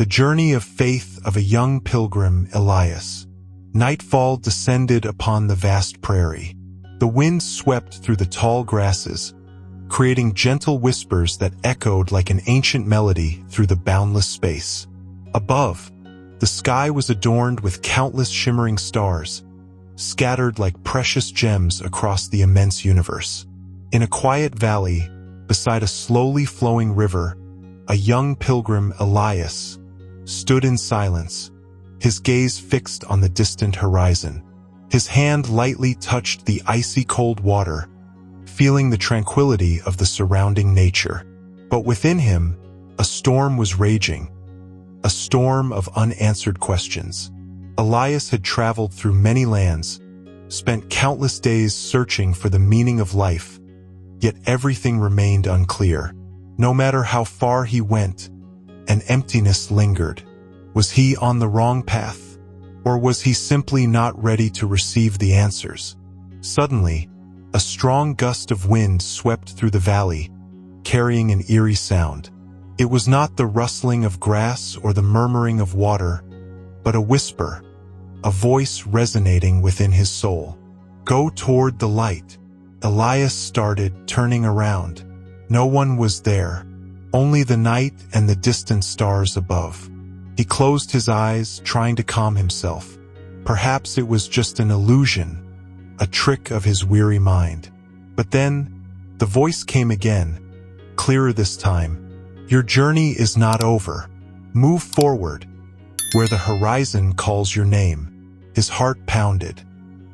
The journey of faith of a young pilgrim, Elias. Nightfall descended upon the vast prairie. The wind swept through the tall grasses, creating gentle whispers that echoed like an ancient melody through the boundless space. Above, the sky was adorned with countless shimmering stars, scattered like precious gems across the immense universe. In a quiet valley, beside a slowly flowing river, a young pilgrim, Elias, stood in silence, his gaze fixed on the distant horizon. His hand lightly touched the icy cold water, feeling the tranquility of the surrounding nature. But within him, a storm was raging, a storm of unanswered questions. Elias had traveled through many lands, spent countless days searching for the meaning of life, yet everything remained unclear. No matter how far he went, an emptiness lingered. Was he on the wrong path, or was he simply not ready to receive the answers? Suddenly, a strong gust of wind swept through the valley, carrying an eerie sound. It was not the rustling of grass or the murmuring of water, but a whisper, a voice resonating within his soul. "Go toward the light." Elias started, turning around. No one was there, only the night and the distant stars above. He closed his eyes, trying to calm himself. Perhaps it was just an illusion, a trick of his weary mind. But then, the voice came again, clearer this time. "Your journey is not over. Move forward, where the horizon calls your name." His heart pounded.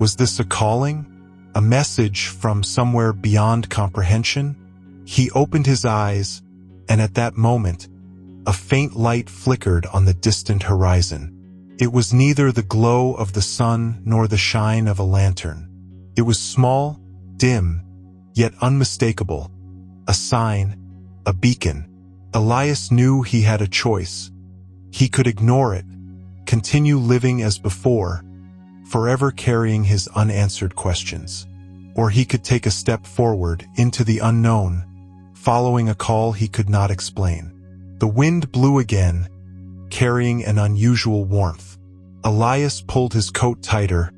Was this a calling? A message from somewhere beyond comprehension? He opened his eyes, and at that moment, a faint light flickered on the distant horizon. It was neither the glow of the sun nor the shine of a lantern. It was small, dim, yet unmistakable. A sign, a beacon. Elias knew he had a choice. He could ignore it, continue living as before, forever carrying his unanswered questions. Or he could take a step forward into the unknown, following a call he could not explain. The wind blew again, carrying an unusual warmth. Elias pulled his coat tighter,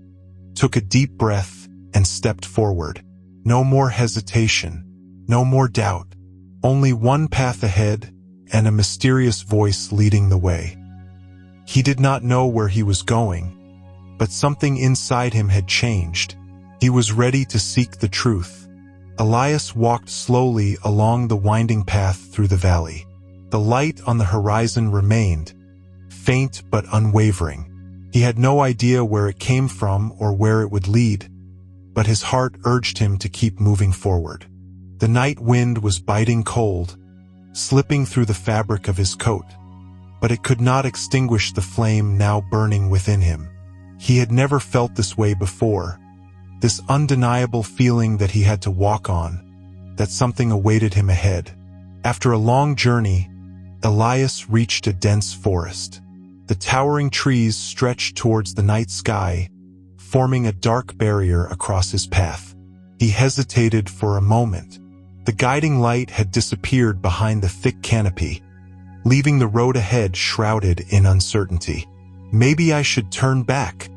took a deep breath, and stepped forward. No more hesitation, no more doubt, only one path ahead and a mysterious voice leading the way. He did not know where he was going, but something inside him had changed. He was ready to seek the truth. Elias walked slowly along the winding path through the valley. The light on the horizon remained, faint but unwavering. He had no idea where it came from or where it would lead, but his heart urged him to keep moving forward. The night wind was biting cold, slipping through the fabric of his coat, but it could not extinguish the flame now burning within him. He had never felt this way before, this undeniable feeling that he had to walk on, that something awaited him ahead. After a long journey, Elias reached a dense forest. The towering trees stretched towards the night sky, forming a dark barrier across his path. He hesitated for a moment. The guiding light had disappeared behind the thick canopy, leaving the road ahead shrouded in uncertainty. Maybe I should turn back.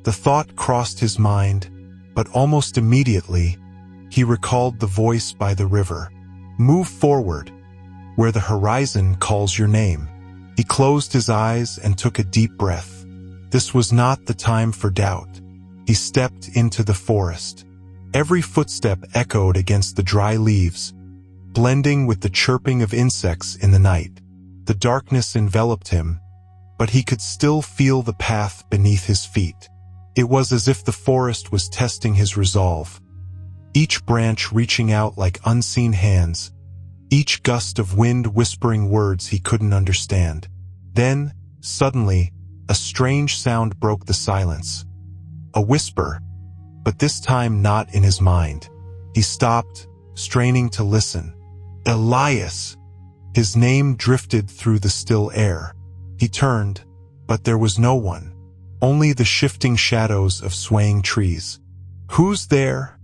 The thought crossed his mind, but almost immediately, he recalled the voice by the river. Move forward, where the horizon calls your name. He closed his eyes and took a deep breath. This was not the time for doubt. He stepped into the forest. Every footstep echoed against the dry leaves, blending with the chirping of insects in the night. The darkness enveloped him, but he could still feel the path beneath his feet. It was as if the forest was testing his resolve, each branch reaching out like unseen hands, each gust of wind whispering words he couldn't understand. Then, suddenly, a strange sound broke the silence. A whisper, but this time not in his mind. He stopped, straining to listen. Elias! His name drifted through the still air. He turned, but there was no one. Only the shifting shadows of swaying trees. Who's there?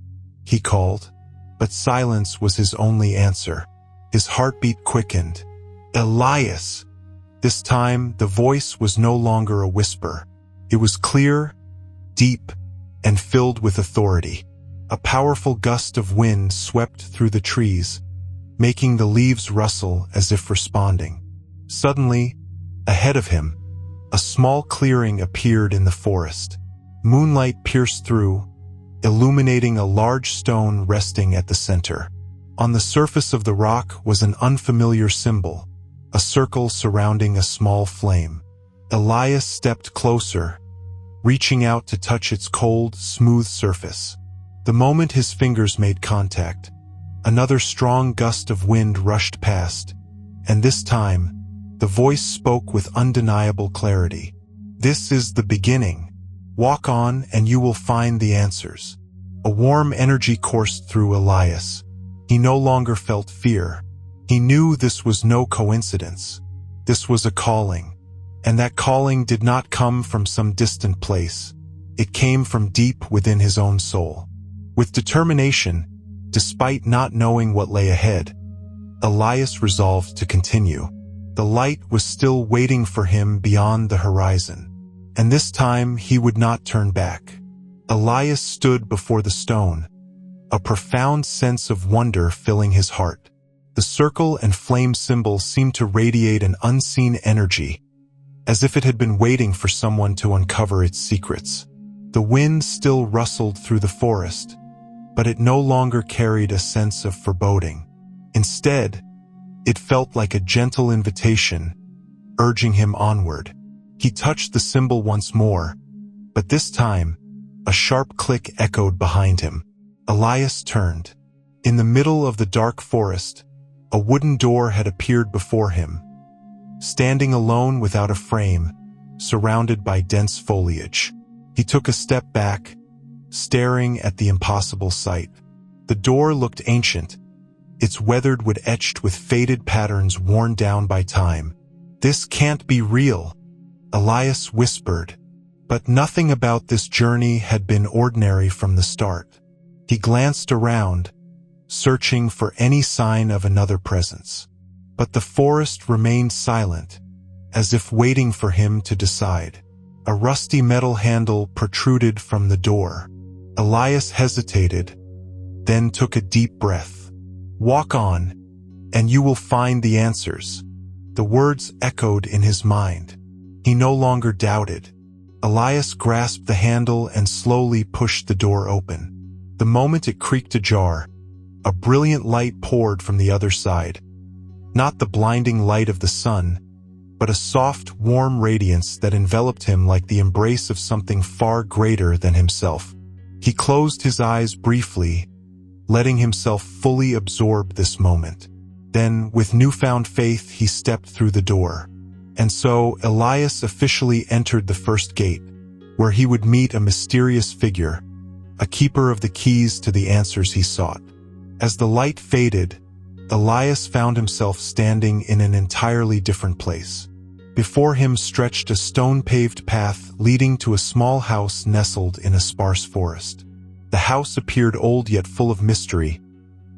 He called, but silence was his only answer. His heartbeat quickened. Elias! This time, the voice was no longer a whisper. It was clear, deep, and filled with authority. A powerful gust of wind swept through the trees, making the leaves rustle as if responding. Suddenly, ahead of him, a small clearing appeared in the forest. Moonlight pierced through, illuminating a large stone resting at the center. On the surface of the rock was an unfamiliar symbol, a circle surrounding a small flame. Elias stepped closer, reaching out to touch its cold, smooth surface. The moment his fingers made contact, another strong gust of wind rushed past, and this time, the voice spoke with undeniable clarity. "This is the beginning. Walk on and you will find the answers." A warm energy coursed through Elias. He no longer felt fear. He knew this was no coincidence. This was a calling. And that calling did not come from some distant place. It came from deep within his own soul. With determination, despite not knowing what lay ahead, Elias resolved to continue. The light was still waiting for him beyond the horizon, and this time he would not turn back. Elias stood before the stone, a profound sense of wonder filling his heart. The circle and flame symbol seemed to radiate an unseen energy, as if it had been waiting for someone to uncover its secrets. The wind still rustled through the forest, but it no longer carried a sense of foreboding. Instead, it felt like a gentle invitation, urging him onward. He touched the symbol once more, but this time, a sharp click echoed behind him. Elias turned. In the middle of the dark forest, a wooden door had appeared before him, standing alone without a frame, surrounded by dense foliage. He took a step back, staring at the impossible sight. The door looked ancient, its weathered wood etched with faded patterns worn down by time. "This can't be real," Elias whispered, but nothing about this journey had been ordinary from the start. He glanced around, searching for any sign of another presence. But the forest remained silent, as if waiting for him to decide. A rusty metal handle protruded from the door. Elias hesitated, then took a deep breath. "Walk on, and you will find the answers." The words echoed in his mind. He no longer doubted. Elias grasped the handle and slowly pushed the door open. The moment it creaked ajar, a brilliant light poured from the other side. Not the blinding light of the sun, but a soft, warm radiance that enveloped him like the embrace of something far greater than himself. He closed his eyes briefly, letting himself fully absorb this moment. Then, with newfound faith, he stepped through the door. And so, Elias officially entered the first gate, where he would meet a mysterious figure, a keeper of the keys to the answers he sought. As the light faded, Elias found himself standing in an entirely different place. Before him stretched a stone-paved path leading to a small house nestled in a sparse forest. The house appeared old yet full of mystery,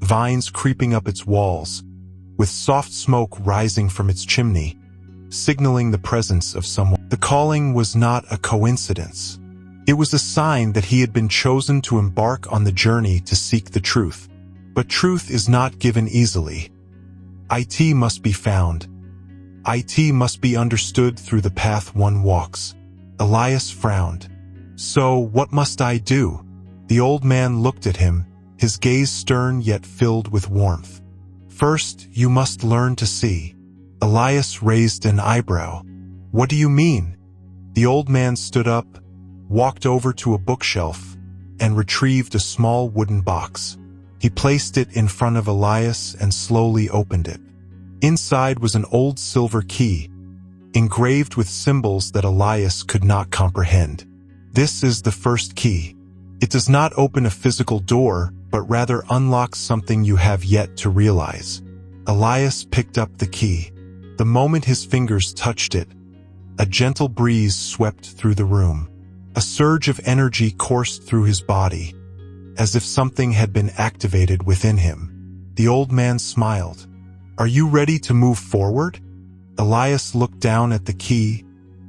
vines creeping up its walls, with soft smoke rising from its chimney, signaling the presence of someone. The calling was not a coincidence. It was a sign that he had been chosen to embark on the journey to seek the truth. But truth is not given easily. It must be found. It must be understood through the path one walks. Elias frowned. "So, what must I do?" The old man looked at him, his gaze stern yet filled with warmth. "First, you must learn to see." Elias raised an eyebrow. "What do you mean?" The old man stood up, walked over to a bookshelf, and retrieved a small wooden box. He placed it in front of Elias and slowly opened it. Inside was an old silver key, engraved with symbols that Elias could not comprehend. "This is the first key. It does not open a physical door, but rather unlocks something you have yet to realize." Elias picked up the key. The moment his fingers touched it, a gentle breeze swept through the room. A surge of energy coursed through his body, as if something had been activated within him. The old man smiled. "Are you ready to move forward?" Elias looked down at the key,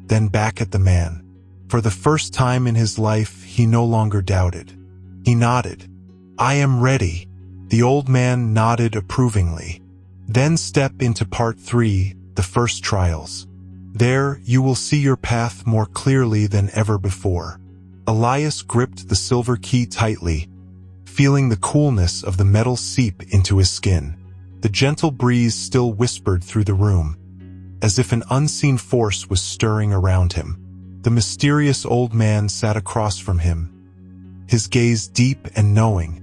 then back at the man. For the first time in his life, he no longer doubted. He nodded. "I am ready." The old man nodded approvingly. "Then step into part 3, the first trials. There, you will see your path more clearly than ever before." Elias gripped the silver key tightly, feeling the coolness of the metal seep into his skin. The gentle breeze still whispered through the room, as if an unseen force was stirring around him. The mysterious old man sat across from him, his gaze deep and knowing,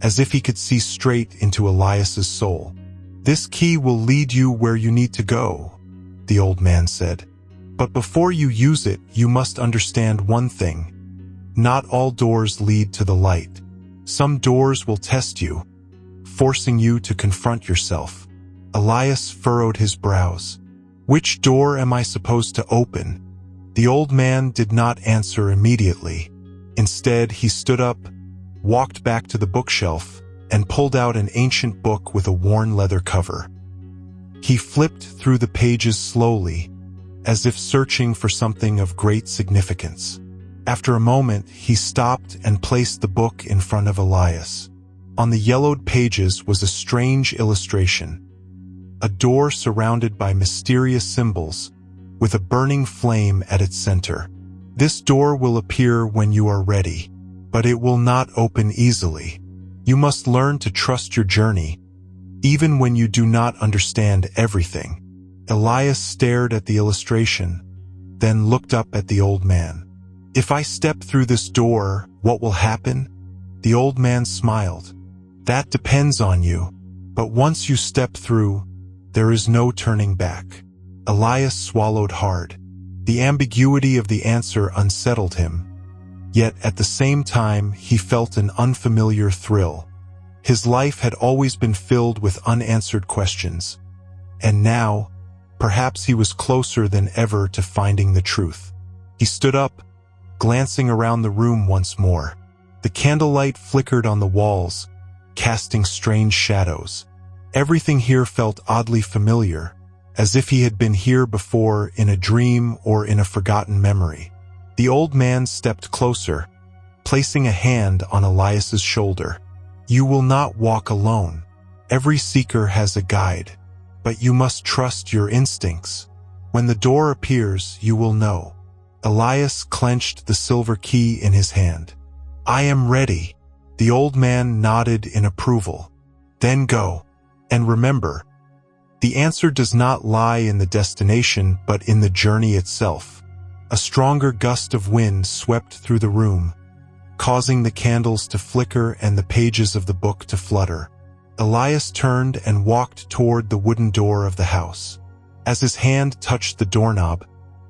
as if he could see straight into Elias's soul. "This key will lead you where you need to go," the old man said. "But before you use it, you must understand one thing. Not all doors lead to the light. Some doors will test you, forcing you to confront yourself." Elias furrowed his brows. "Which door am I supposed to open?" The old man did not answer immediately. Instead, he stood up, walked back to the bookshelf, and pulled out an ancient book with a worn leather cover. He flipped through the pages slowly, as if searching for something of great significance. After a moment, he stopped and placed the book in front of Elias. On the yellowed pages was a strange illustration. A door surrounded by mysterious symbols, with a burning flame at its center. "This door will appear when you are ready, but it will not open easily. You must learn to trust your journey, even when you do not understand everything." Elias stared at the illustration, then looked up at the old man. "If I step through this door, what will happen?" The old man smiled. "That depends on you, but once you step through, there is no turning back." Elias swallowed hard. The ambiguity of the answer unsettled him, yet at the same time he felt an unfamiliar thrill. His life had always been filled with unanswered questions, and now, perhaps he was closer than ever to finding the truth. He stood up, glancing around the room once more. The candlelight flickered on the walls, casting strange shadows. Everything here felt oddly familiar, as if he had been here before in a dream or in a forgotten memory. The old man stepped closer, placing a hand on Elias's shoulder. "You will not walk alone. Every seeker has a guide, but you must trust your instincts. When the door appears, you will know." Elias clenched the silver key in his hand. "I am ready." The old man nodded in approval. "Then go. And remember, the answer does not lie in the destination, but in the journey itself." A stronger gust of wind swept through the room, causing the candles to flicker and the pages of the book to flutter. Elias turned and walked toward the wooden door of the house. As his hand touched the doorknob,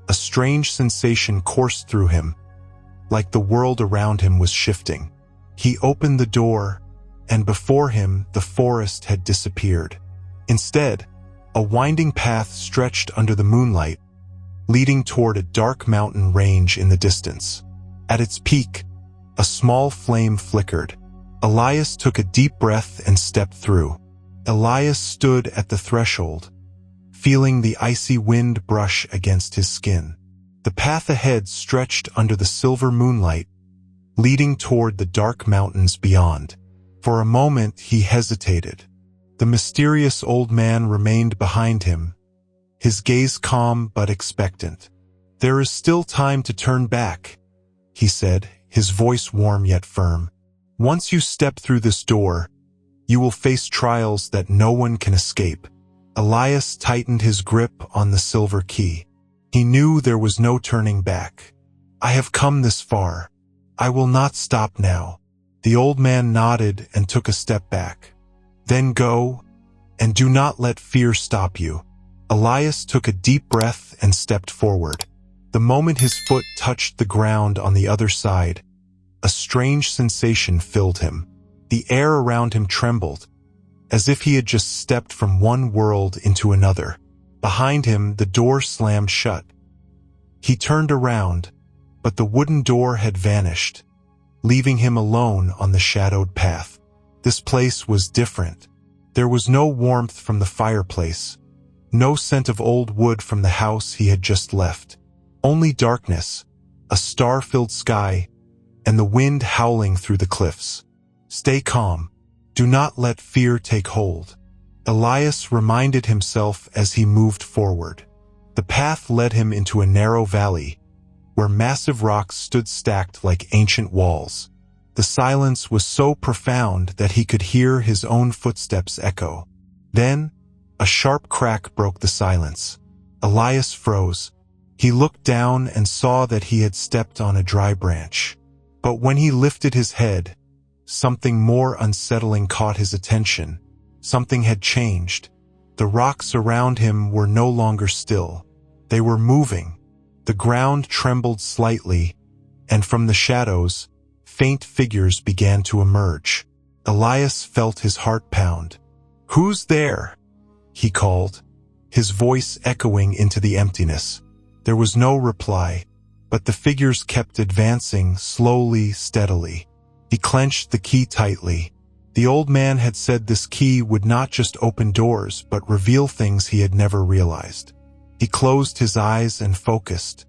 a strange sensation coursed through him, like the world around him was shifting. He opened the door, and before him the forest had disappeared. Instead, a winding path stretched under the moonlight, leading toward a dark mountain range in the distance. At its peak, a small flame flickered. Elias took a deep breath and stepped through. Elias stood at the threshold, feeling the icy wind brush against his skin. The path ahead stretched under the silver moonlight, leading toward the dark mountains beyond. For a moment he hesitated. The mysterious old man remained behind him, his gaze calm but expectant. "There is still time to turn back," he said, his voice warm yet firm. "Once you step through this door, you will face trials that no one can escape." Elias tightened his grip on the silver key. He knew there was no turning back. "I have come this far. I will not stop now." The old man nodded and took a step back. "Then go, and do not let fear stop you." Elias took a deep breath and stepped forward. The moment his foot touched the ground on the other side, a strange sensation filled him. The air around him trembled, as if he had just stepped from one world into another. Behind him, the door slammed shut. He turned around, but the wooden door had vanished, leaving him alone on the shadowed path. This place was different. There was no warmth from the fireplace, No scent of old wood from the house he had just left. Only darkness, a star-filled sky, and the wind howling through the cliffs. Stay calm. Do not let fear take hold. Elias reminded himself as he moved forward. The path led him into a narrow valley, where massive rocks stood stacked like ancient walls. The silence was so profound that he could hear his own footsteps echo. Then, a sharp crack broke the silence. Elias froze. He looked down and saw that he had stepped on a dry branch. But when he lifted his head, something more unsettling caught his attention. Something had changed. The rocks around him were no longer still. They were moving. The ground trembled slightly, and from the shadows, faint figures began to emerge. Elias felt his heart pound. "Who's there?" he called, his voice echoing into the emptiness. There was no reply, but the figures kept advancing slowly, steadily. He clenched the key tightly. The old man had said this key would not just open doors, but reveal things he had never realized. He closed his eyes and focused.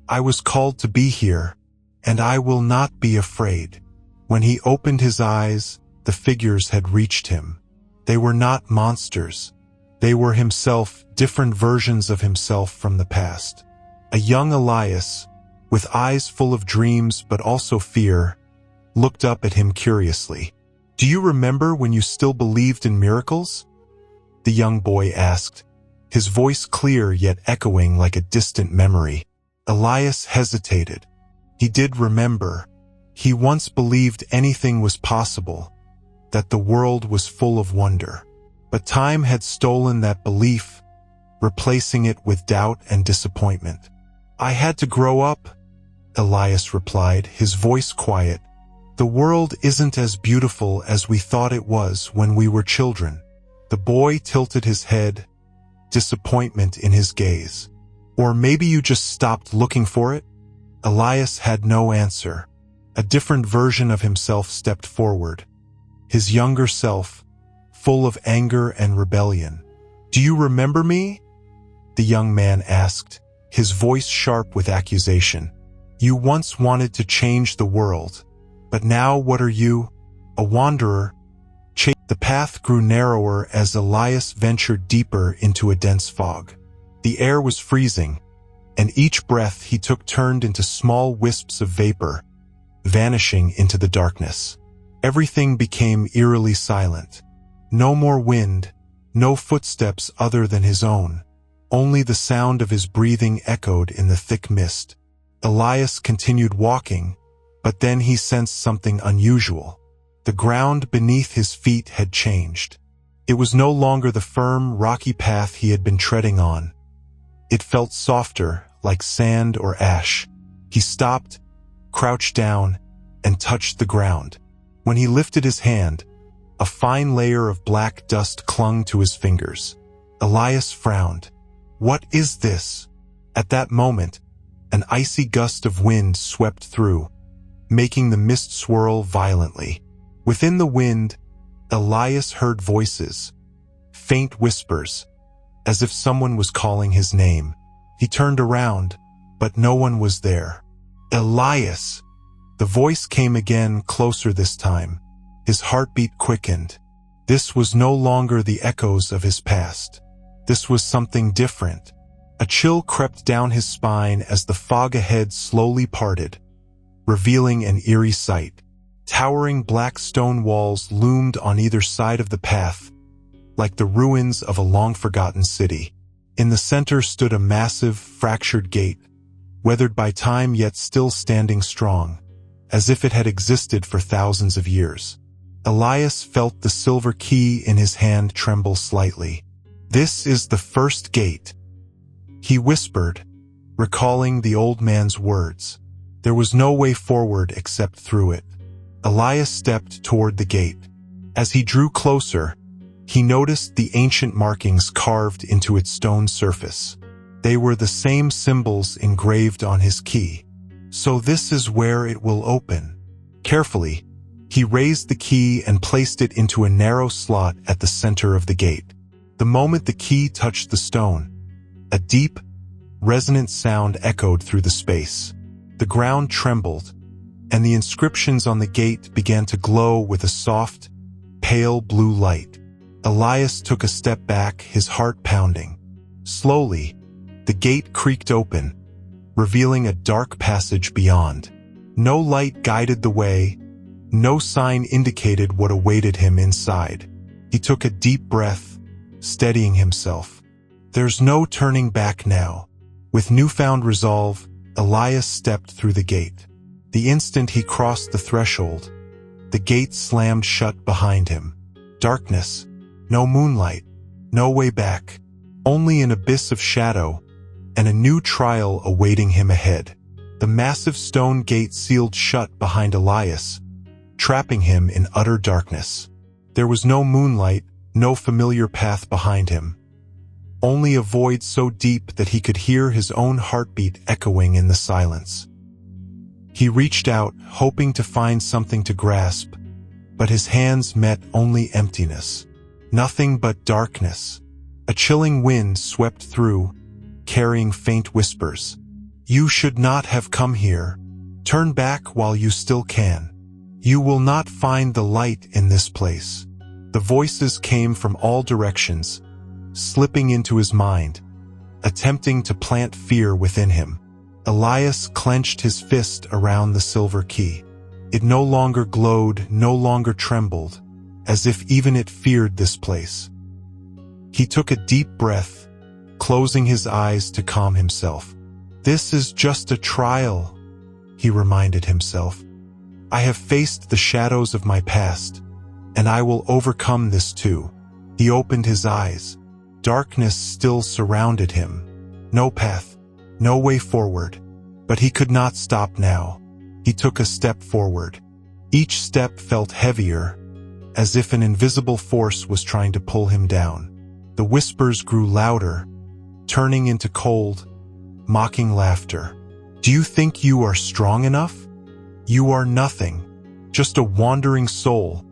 "I was called to be here, and I will not be afraid." When he opened his eyes, the figures had reached him. They were not monsters. They were himself, different versions of himself from the past. A young Elias, with eyes full of dreams but also fear, looked up at him curiously. "Do you remember when you still believed in miracles?" the young boy asked, his voice clear yet echoing like a distant memory. Elias hesitated. He did remember. He once believed anything was possible, that the world was full of wonder. But time had stolen that belief, replacing it with doubt and disappointment. "I had to grow up," Elias replied, his voice quiet. "The world isn't as beautiful as we thought it was when we were children." The boy tilted his head, disappointment in his gaze. "Or maybe you just stopped looking for it?" Elias had no answer. A different version of himself stepped forward. His younger self, full of anger and rebellion. "Do you remember me?" the young man asked, his voice sharp with accusation. "You once wanted to change the world, but now what are you? A wanderer?" The path grew narrower as Elias ventured deeper into a dense fog. The air was freezing, and each breath he took turned into small wisps of vapor, vanishing into the darkness. Everything became eerily silent. No more wind, no footsteps other than his own. Only the sound of his breathing echoed in the thick mist. Elias continued walking, but then he sensed something unusual. The ground beneath his feet had changed. It was no longer the firm, rocky path he had been treading on. It felt softer, like sand or ash. He stopped, crouched down, and touched the ground. When he lifted his hand, a fine layer of black dust clung to his fingers. Elias frowned. "What is this?" At that moment, an icy gust of wind swept through, making the mist swirl violently. Within the wind, Elias heard voices, faint whispers, as if someone was calling his name. He turned around, but no one was there. "Elias!" The voice came again, closer this time. His heartbeat quickened. This was no longer the echoes of his past. This was something different. A chill crept down his spine as the fog ahead slowly parted, revealing an eerie sight. Towering black stone walls loomed on either side of the path, like the ruins of a long-forgotten city. In the center stood a massive, fractured gate, weathered by time yet still standing strong, as if it had existed for thousands of years. Elias felt the silver key in his hand tremble slightly. "This is the first gate," he whispered, recalling the old man's words. There was no way forward except through it. Elias stepped toward the gate. As he drew closer, he noticed the ancient markings carved into its stone surface. They were the same symbols engraved on his key. So this is where it will open. Carefully, he raised the key and placed it into a narrow slot at the center of the gate. The moment the key touched the stone, a deep, resonant sound echoed through the space. The ground trembled, and the inscriptions on the gate began to glow with a soft, pale blue light. Elias took a step back, his heart pounding. Slowly, the gate creaked open, revealing a dark passage beyond. No light guided the way, no sign indicated what awaited him inside. He took a deep breath, steadying himself. There's no turning back now. With newfound resolve, Elias stepped through the gate. The instant he crossed the threshold, the gate slammed shut behind him. Darkness, no moonlight, no way back, only an abyss of shadow and a new trial awaiting him ahead. The massive stone gate sealed shut behind Elias, trapping him in utter darkness. There was no moonlight, no familiar path behind him. Only a void so deep that he could hear his own heartbeat echoing in the silence. He reached out, hoping to find something to grasp, but his hands met only emptiness. Nothing but darkness. A chilling wind swept through, carrying faint whispers. You should not have come here. Turn back while you still can. You will not find the light in this place. The voices came from all directions, slipping into his mind, attempting to plant fear within him. Elias clenched his fist around the silver key. It no longer glowed, no longer trembled, as if even it feared this place. He took a deep breath, closing his eyes to calm himself. This is just a trial, he reminded himself. I have faced the shadows of my past, and I will overcome this too. He opened his eyes. Darkness still surrounded him. No path, no way forward. But he could not stop now. He took a step forward. Each step felt heavier, as if an invisible force was trying to pull him down. The whispers grew louder, turning into cold, mocking laughter. Do you think you are strong enough? You are nothing, just a wandering soul,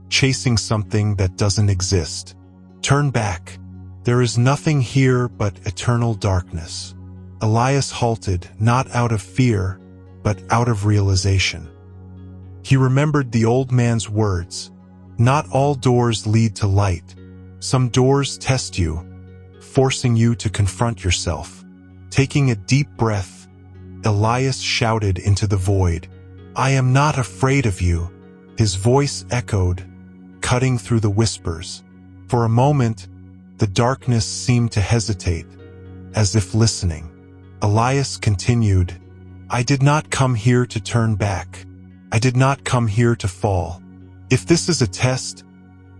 chasing something that doesn't exist. Turn back. There is nothing here but eternal darkness. Elias halted, not out of fear, but out of realization. He remembered the old man's words. Not all doors lead to light. Some doors test you, forcing you to confront yourself. Taking a deep breath, Elias shouted into the void, I am not afraid of you. His voice echoed, cutting through the whispers. For a moment, the darkness seemed to hesitate, as if listening. Elias continued, I did not come here to turn back. I did not come here to fall. If this is a test,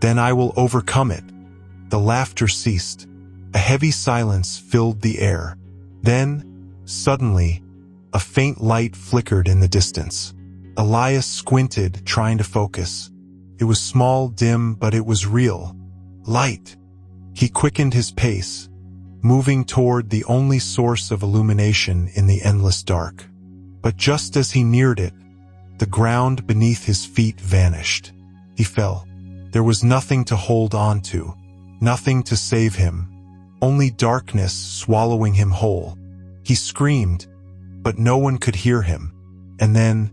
then I will overcome it. The laughter ceased. A heavy silence filled the air. Then, suddenly, a faint light flickered in the distance. Elias squinted, trying to focus. It was small, dim, but it was real. Light. He quickened his pace, moving toward the only source of illumination in the endless dark. But just as he neared it, the ground beneath his feet vanished. He fell. There was nothing to hold on to, nothing to save him, only darkness swallowing him whole. He screamed, but no one could hear him. And then,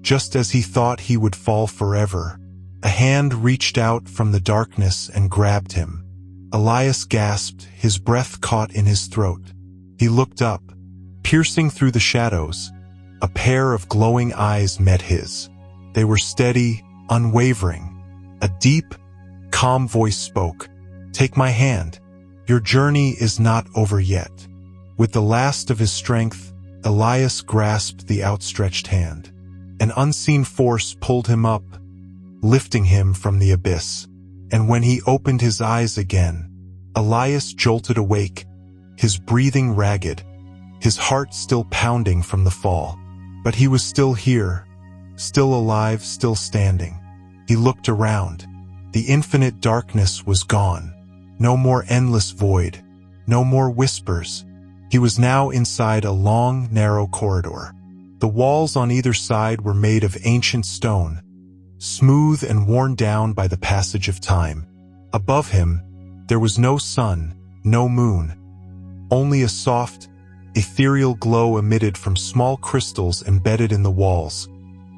just as he thought he would fall forever, a hand reached out from the darkness and grabbed him. Elias gasped, his breath caught in his throat. He looked up. Piercing through the shadows, a pair of glowing eyes met his. They were steady, unwavering. A deep, calm voice spoke. Take my hand. Your journey is not over yet. With the last of his strength, Elias grasped the outstretched hand. An unseen force pulled him up, lifting him from the abyss. And when he opened his eyes again, Elias jolted awake, his breathing ragged, his heart still pounding from the fall. But he was still here, still alive, still standing. He looked around. The infinite darkness was gone. No more endless void, no more whispers. He was now inside a long, narrow corridor. The walls on either side were made of ancient stone, smooth and worn down by the passage of time. Above him, There was no sun, no moon, only a soft, ethereal glow emitted from small crystals embedded in the walls,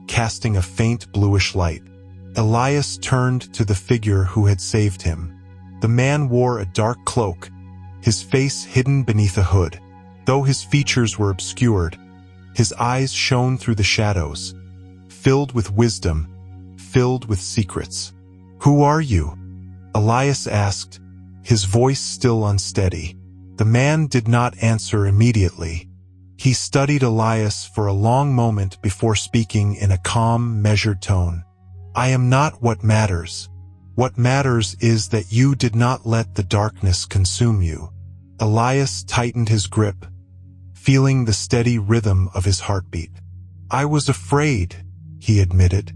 casting a faint bluish light. Elias turned to the figure who had saved him. The man wore a dark cloak, his face hidden beneath a hood. Though his features were obscured, his eyes shone through the shadows, filled with wisdom, filled with secrets. "Who are you?" Elias asked, his voice still unsteady. The man did not answer immediately. He studied Elias for a long moment before speaking in a calm, measured tone. "I am not what matters. What matters is that you did not let the darkness consume you." Elias tightened his grip, feeling the steady rhythm of his heartbeat. "I was afraid," he admitted,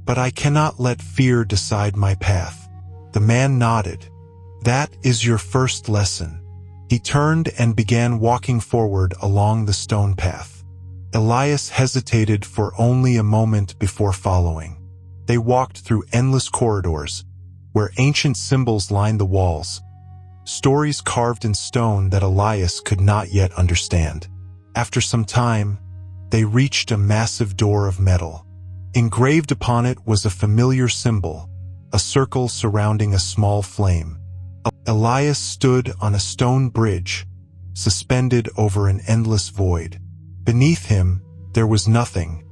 "but I cannot let fear decide my path." The man nodded. "That is your first lesson." He turned and began walking forward along the stone path. Elias hesitated for only a moment before following. They walked through endless corridors, where ancient symbols lined the walls, stories carved in stone that Elias could not yet understand. After some time, they reached a massive door of metal. Engraved upon it was a familiar symbol, a circle surrounding a small flame. Elias stood on a stone bridge, suspended over an endless void. Beneath him, there was nothing,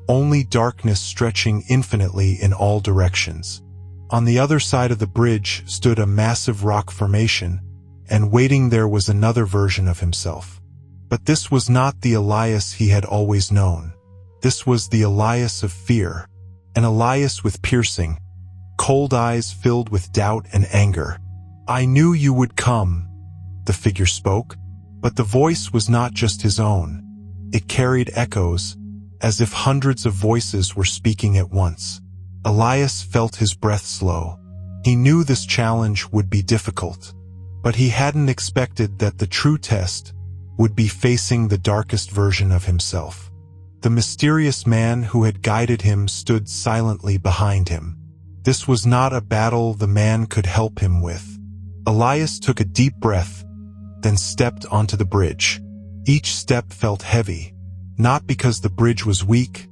only darkness stretching infinitely in all directions. On the other side of the bridge stood a massive rock formation, and waiting there was another version of himself. But this was not the Elias he had always known. This was the Elias of fear, an Elias with piercing, cold eyes filled with doubt and anger. "I knew you would come," the figure spoke, but the voice was not just his own. It carried echoes, as if hundreds of voices were speaking at once. Elias felt his breath slow. He knew this challenge would be difficult, but he hadn't expected that the true test would be facing the darkest version of himself. The mysterious man who had guided him stood silently behind him. This was not a battle the man could help him with. Elias took a deep breath, then stepped onto the bridge. Each step felt heavy, not because the bridge was weak,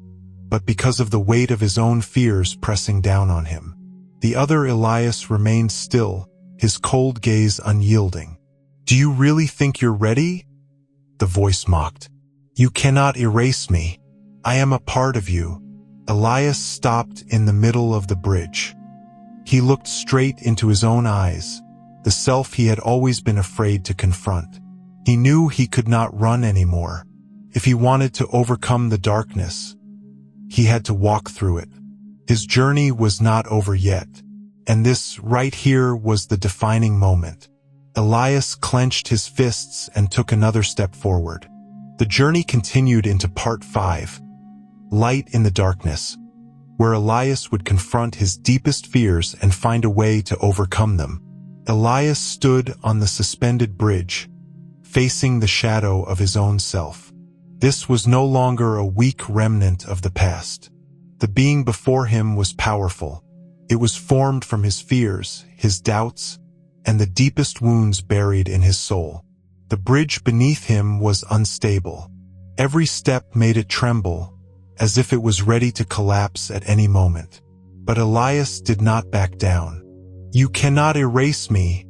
but because of the weight of his own fears pressing down on him. The other Elias remained still, his cold gaze unyielding. "Do you really think you're ready?" the voice mocked. "You cannot erase me. I am a part of you." Elias stopped in the middle of the bridge. He looked straight into his own eyes, the self he had always been afraid to confront. He knew he could not run anymore. If he wanted to overcome the darkness, he had to walk through it. His journey was not over yet, and this right here was the defining moment. Elias clenched his fists and took another step forward. The journey continued into part 5, Light in the Darkness, where Elias would confront his deepest fears and find a way to overcome them. Elias stood on the suspended bridge, facing the shadow of his own self. This was no longer a weak remnant of the past. The being before him was powerful. It was formed from his fears, his doubts, and the deepest wounds buried in his soul. The bridge beneath him was unstable. Every step made it tremble, as if it was ready to collapse at any moment. But Elias did not back down. "You cannot erase me,"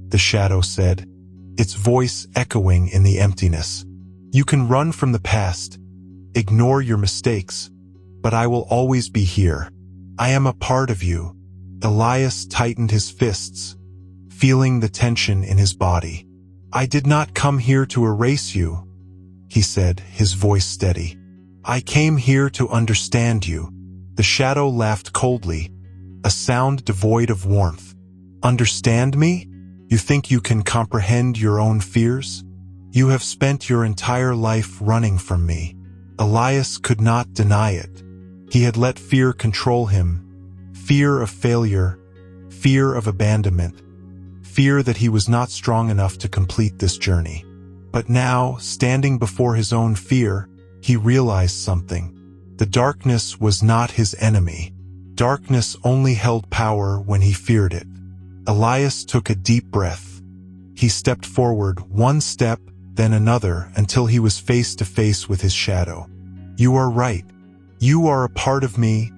the shadow said, its voice echoing in the emptiness. "You can run from the past, ignore your mistakes, but I will always be here. I am a part of you." Elias tightened his fists, feeling the tension in his body. "I did not come here to erase you," he said, his voice steady. "I came here to understand you." The shadow laughed coldly, a sound devoid of warmth. "Understand me? You think you can comprehend your own fears? You have spent your entire life running from me." Elias could not deny it. He had let fear control him. Fear of failure, fear of abandonment, fear that he was not strong enough to complete this journey. But now, standing before his own fear, he realized something. The darkness was not his enemy. Darkness only held power when he feared it. Elias took a deep breath. He stepped forward, one step, then another, until he was face to face with his shadow. "You are right. You are a part of me,"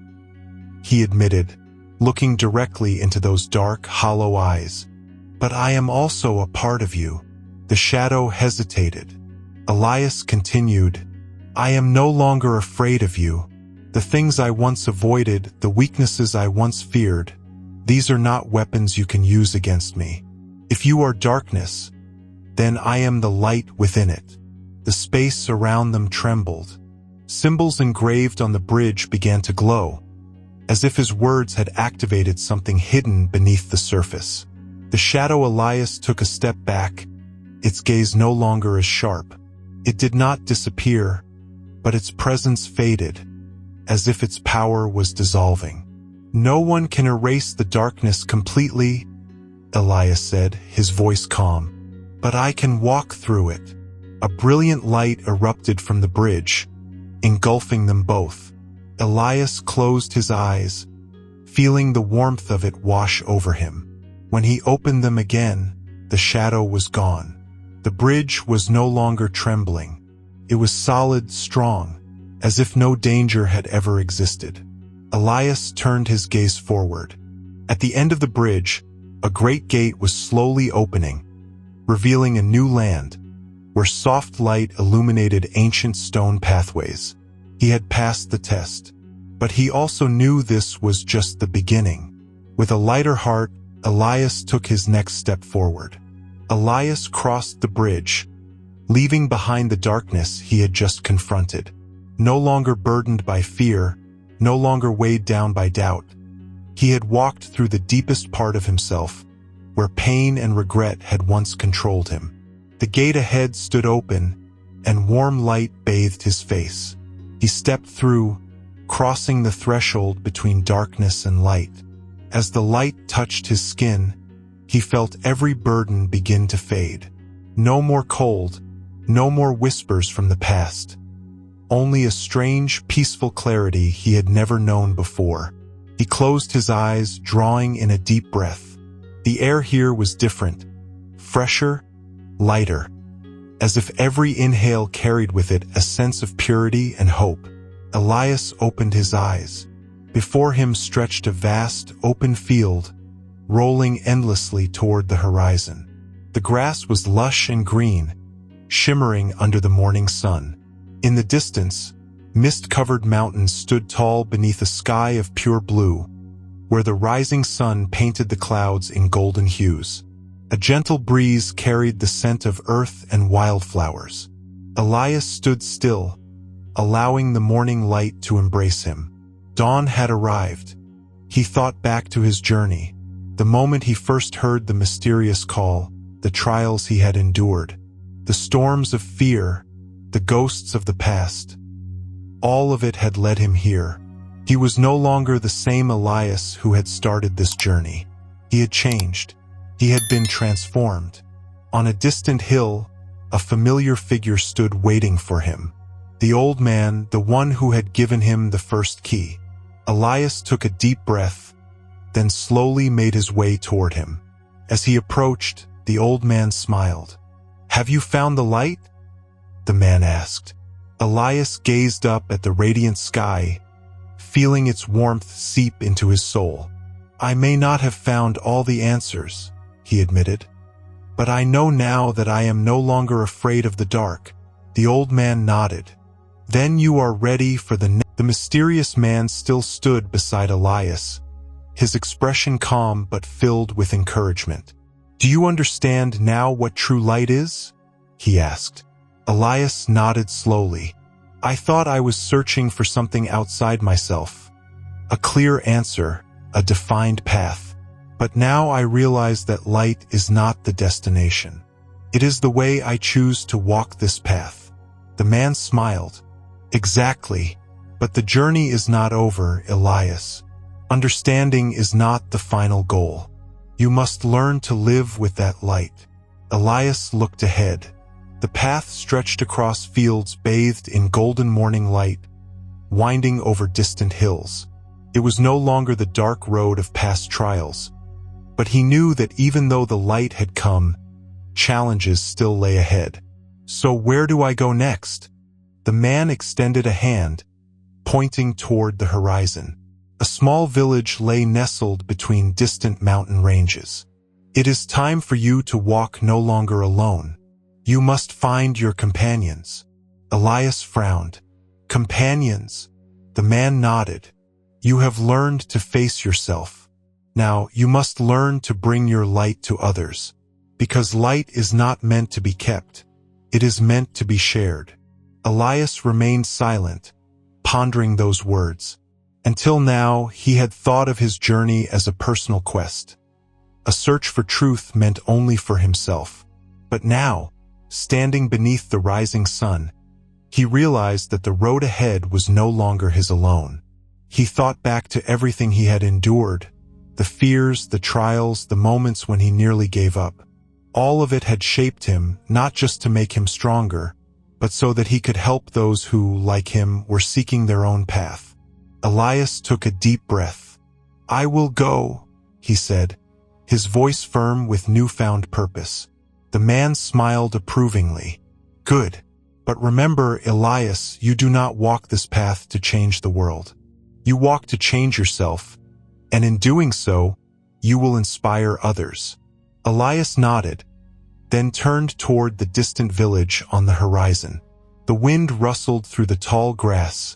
he admitted, looking directly into those dark, hollow eyes. "But I am also a part of you." The shadow hesitated. Elias continued, "I am no longer afraid of you. The things I once avoided, the weaknesses I once feared, these are not weapons you can use against me. If you are darkness, then I am the light within it." The space around them trembled. Symbols engraved on the bridge began to glow, as if his words had activated something hidden beneath the surface. The shadow Elias took a step back, its gaze no longer as sharp. It did not disappear, but its presence faded, as if its power was dissolving. "No one can erase the darkness completely," Elias said, his voice calm. "But I can walk through it." A brilliant light erupted from the bridge, engulfing them both. Elias closed his eyes, feeling the warmth of it wash over him. When he opened them again, the shadow was gone. The bridge was no longer trembling. It was solid, strong, as if no danger had ever existed. Elias turned his gaze forward. At the end of the bridge, a great gate was slowly opening, revealing a new land, where soft light illuminated ancient stone pathways. He had passed the test, but he also knew this was just the beginning. With a lighter heart, Elias took his next step forward. Elias crossed the bridge, leaving behind the darkness he had just confronted. No longer burdened by fear, no longer weighed down by doubt, he had walked through the deepest part of himself, where pain and regret had once controlled him. The gate ahead stood open, and warm light bathed his face. He stepped through, crossing the threshold between darkness and light. As the light touched his skin, he felt every burden begin to fade. No more cold, no more whispers from the past. Only a strange, peaceful clarity he had never known before. He closed his eyes, drawing in a deep breath. The air here was different, fresher, lighter, as if every inhale carried with it a sense of purity and hope. Elias opened his eyes. Before him stretched a vast, open field, rolling endlessly toward the horizon. The grass was lush and green, shimmering under the morning sun. In the distance, mist-covered mountains stood tall beneath a sky of pure blue, where the rising sun painted the clouds in golden hues. A gentle breeze carried the scent of earth and wildflowers. Elias stood still, allowing the morning light to embrace him. Dawn had arrived. He thought back to his journey, the moment he first heard the mysterious call, the trials he had endured, the storms of fear, the ghosts of the past. All of it had led him here. He was no longer the same Elias who had started this journey. He had changed. He had been transformed. On a distant hill, a familiar figure stood waiting for him. The old man, the one who had given him the first key. Elias took a deep breath, then slowly made his way toward him. As he approached, the old man smiled. "Have you found the light?" the man asked. Elias gazed up at the radiant sky, feeling its warmth seep into his soul. "I may not have found all the answers," he admitted, "but I know now that I am no longer afraid of the dark." The old man nodded. "Then you are ready for the mysterious man still stood beside Elias, his expression calm but filled with encouragement. "Do you understand now what true light is?" he asked. Elias nodded slowly. "I thought I was searching for something outside myself. A clear answer, a defined path. But now I realize that light is not the destination. It is the way I choose to walk this path." The man smiled. "Exactly. But the journey is not over, Elias. Understanding is not the final goal. You must learn to live with that light." Elias looked ahead. The path stretched across fields bathed in golden morning light, winding over distant hills. It was no longer the dark road of past trials, But he knew that even though the light had come, challenges still lay ahead. So where do I go next? The man extended a hand, pointing toward the horizon. A small village lay nestled between distant mountain ranges. It is time for you to walk no longer alone. You must find your companions. Elias frowned. Companions? The man nodded. You have learned to face yourself. Now you must learn to bring your light to others. Because light is not meant to be kept. It is meant to be shared. Elias remained silent, pondering those words. Until now, he had thought of his journey as a personal quest. A search for truth meant only for himself. But now, standing beneath the rising sun, he realized that the road ahead was no longer his alone. He thought back to everything he had endured, the fears, the trials, the moments when he nearly gave up. All of it had shaped him, not just to make him stronger, but so that he could help those who, like him, were seeking their own path. Elias took a deep breath. I will go, he said, his voice firm with newfound purpose. The man smiled approvingly. Good. But remember, Elias, you do not walk this path to change the world. You walk to change yourself, and in doing so, you will inspire others. Elias nodded, then turned toward the distant village on the horizon. The wind rustled through the tall grass,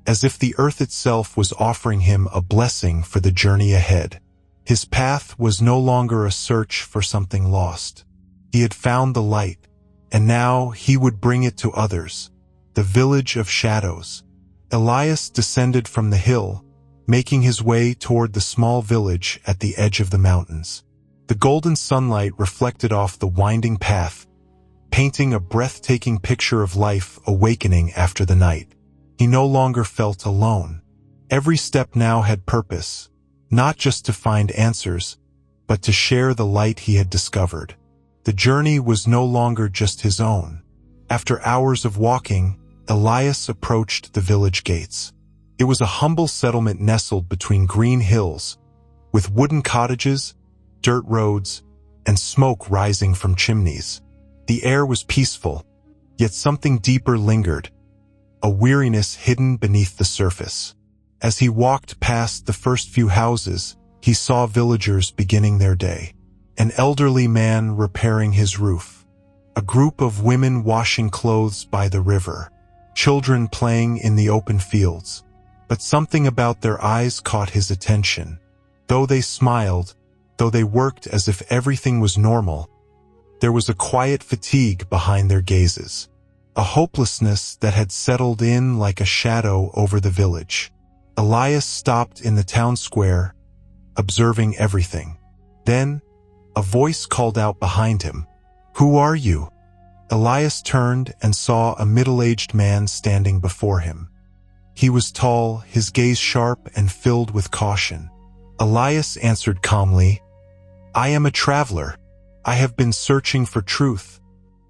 as if the earth itself was offering him a blessing for the journey ahead. His path was no longer a search for something lost. He had found the light, and now he would bring it to others. The village of shadows. Elias descended from the hill, making his way toward the small village at the edge of the mountains. The golden sunlight reflected off the winding path, painting a breathtaking picture of life awakening after the night. He no longer felt alone. Every step now had purpose, not just to find answers, but to share the light he had discovered. The journey was no longer just his own. After hours of walking, Elias approached the village gates. It was a humble settlement nestled between green hills, with wooden cottages, dirt roads, and smoke rising from chimneys. The air was peaceful, yet something deeper lingered, a weariness hidden beneath the surface. As he walked past the first few houses, he saw villagers beginning their day. An elderly man repairing his roof, a group of women washing clothes by the river, children playing in the open fields. But something about their eyes caught his attention. Though they smiled, though they worked as if everything was normal, there was a quiet fatigue behind their gazes, a hopelessness that had settled in like a shadow over the village. Elias stopped in the town square, observing everything. Then, a voice called out behind him, "Who are you?" Elias turned and saw a middle-aged man standing before him. He was tall, his gaze sharp and filled with caution. Elias answered calmly, "I am a traveler. I have been searching for truth,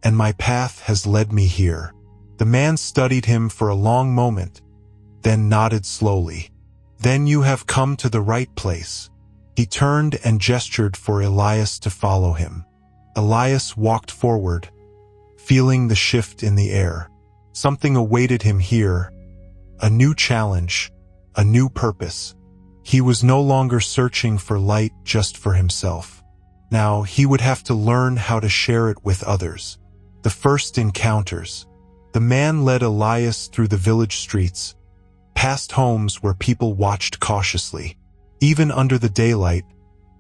and my path has led me here." The man studied him for a long moment, then nodded slowly. "Then you have come to the right place." He turned and gestured for Elias to follow him. Elias walked forward, feeling the shift in the air. Something awaited him here, a new challenge, a new purpose. He was no longer searching for light just for himself. Now he would have to learn how to share it with others. The first encounters. The man led Elias through the village streets, past homes where people watched cautiously. Even under the daylight,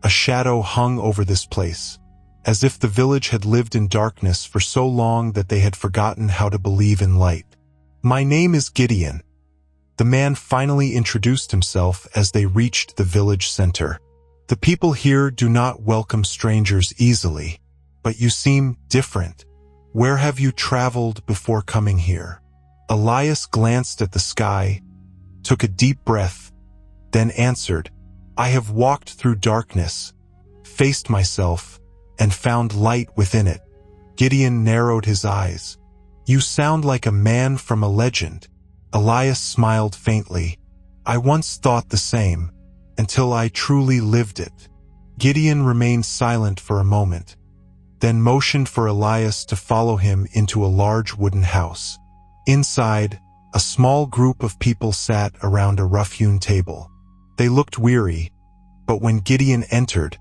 a shadow hung over this place, as if the village had lived in darkness for so long that they had forgotten how to believe in light. "My name is Gideon." The man finally introduced himself as they reached the village center. "The people here do not welcome strangers easily, but you seem different. Where have you traveled before coming here?" Elias glanced at the sky, took a deep breath, then answered, "I have walked through darkness, faced myself, and found light within it." Gideon narrowed his eyes. "You sound like a man from a legend." Elias smiled faintly. "I once thought the same, until I truly lived it." Gideon remained silent for a moment, then motioned for Elias to follow him into a large wooden house. Inside, a small group of people sat around a rough-hewn table. They looked weary, but when Gideon entered,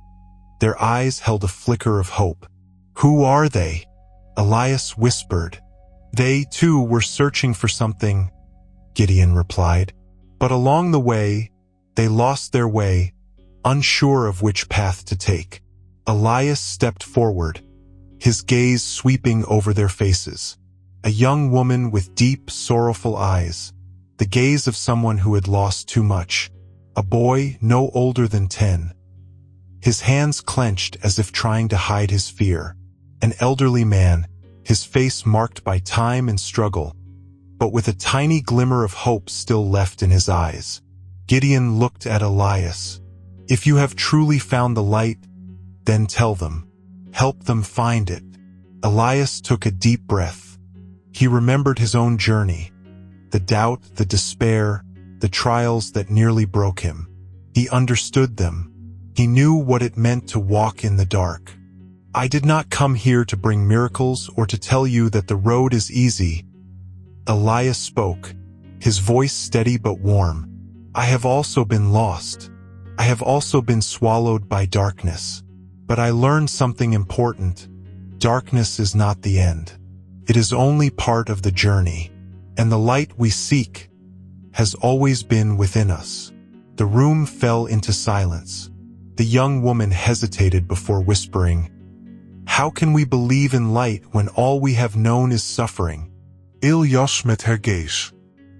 their eyes held a flicker of hope. "Who are they?" Elias whispered. "They, too, were searching for something," Gideon replied. "But along the way, they lost their way, unsure of which path to take." Elias stepped forward, his gaze sweeping over their faces. A young woman with deep, sorrowful eyes, the gaze of someone who had lost too much. A boy no older than 10. His hands clenched as if trying to hide his fear. An elderly man, his face marked by time and struggle, but with a tiny glimmer of hope still left in his eyes. Gideon looked at Elias. "If you have truly found the light, then tell them. Help them find it." Elias took a deep breath. He remembered his own journey, the doubt, the despair, the trials that nearly broke him. He understood them. He knew what it meant to walk in the dark. "I did not come here to bring miracles or to tell you that the road is easy." Elias spoke, his voice steady but warm. "I have also been lost. I have also been swallowed by darkness. But I learned something important. Darkness is not the end. It is only part of the journey, and the light we seek has always been within us." The room fell into silence. The young woman hesitated before whispering, "How can we believe in light when all we have known is suffering?" Ilyas met haar gaze.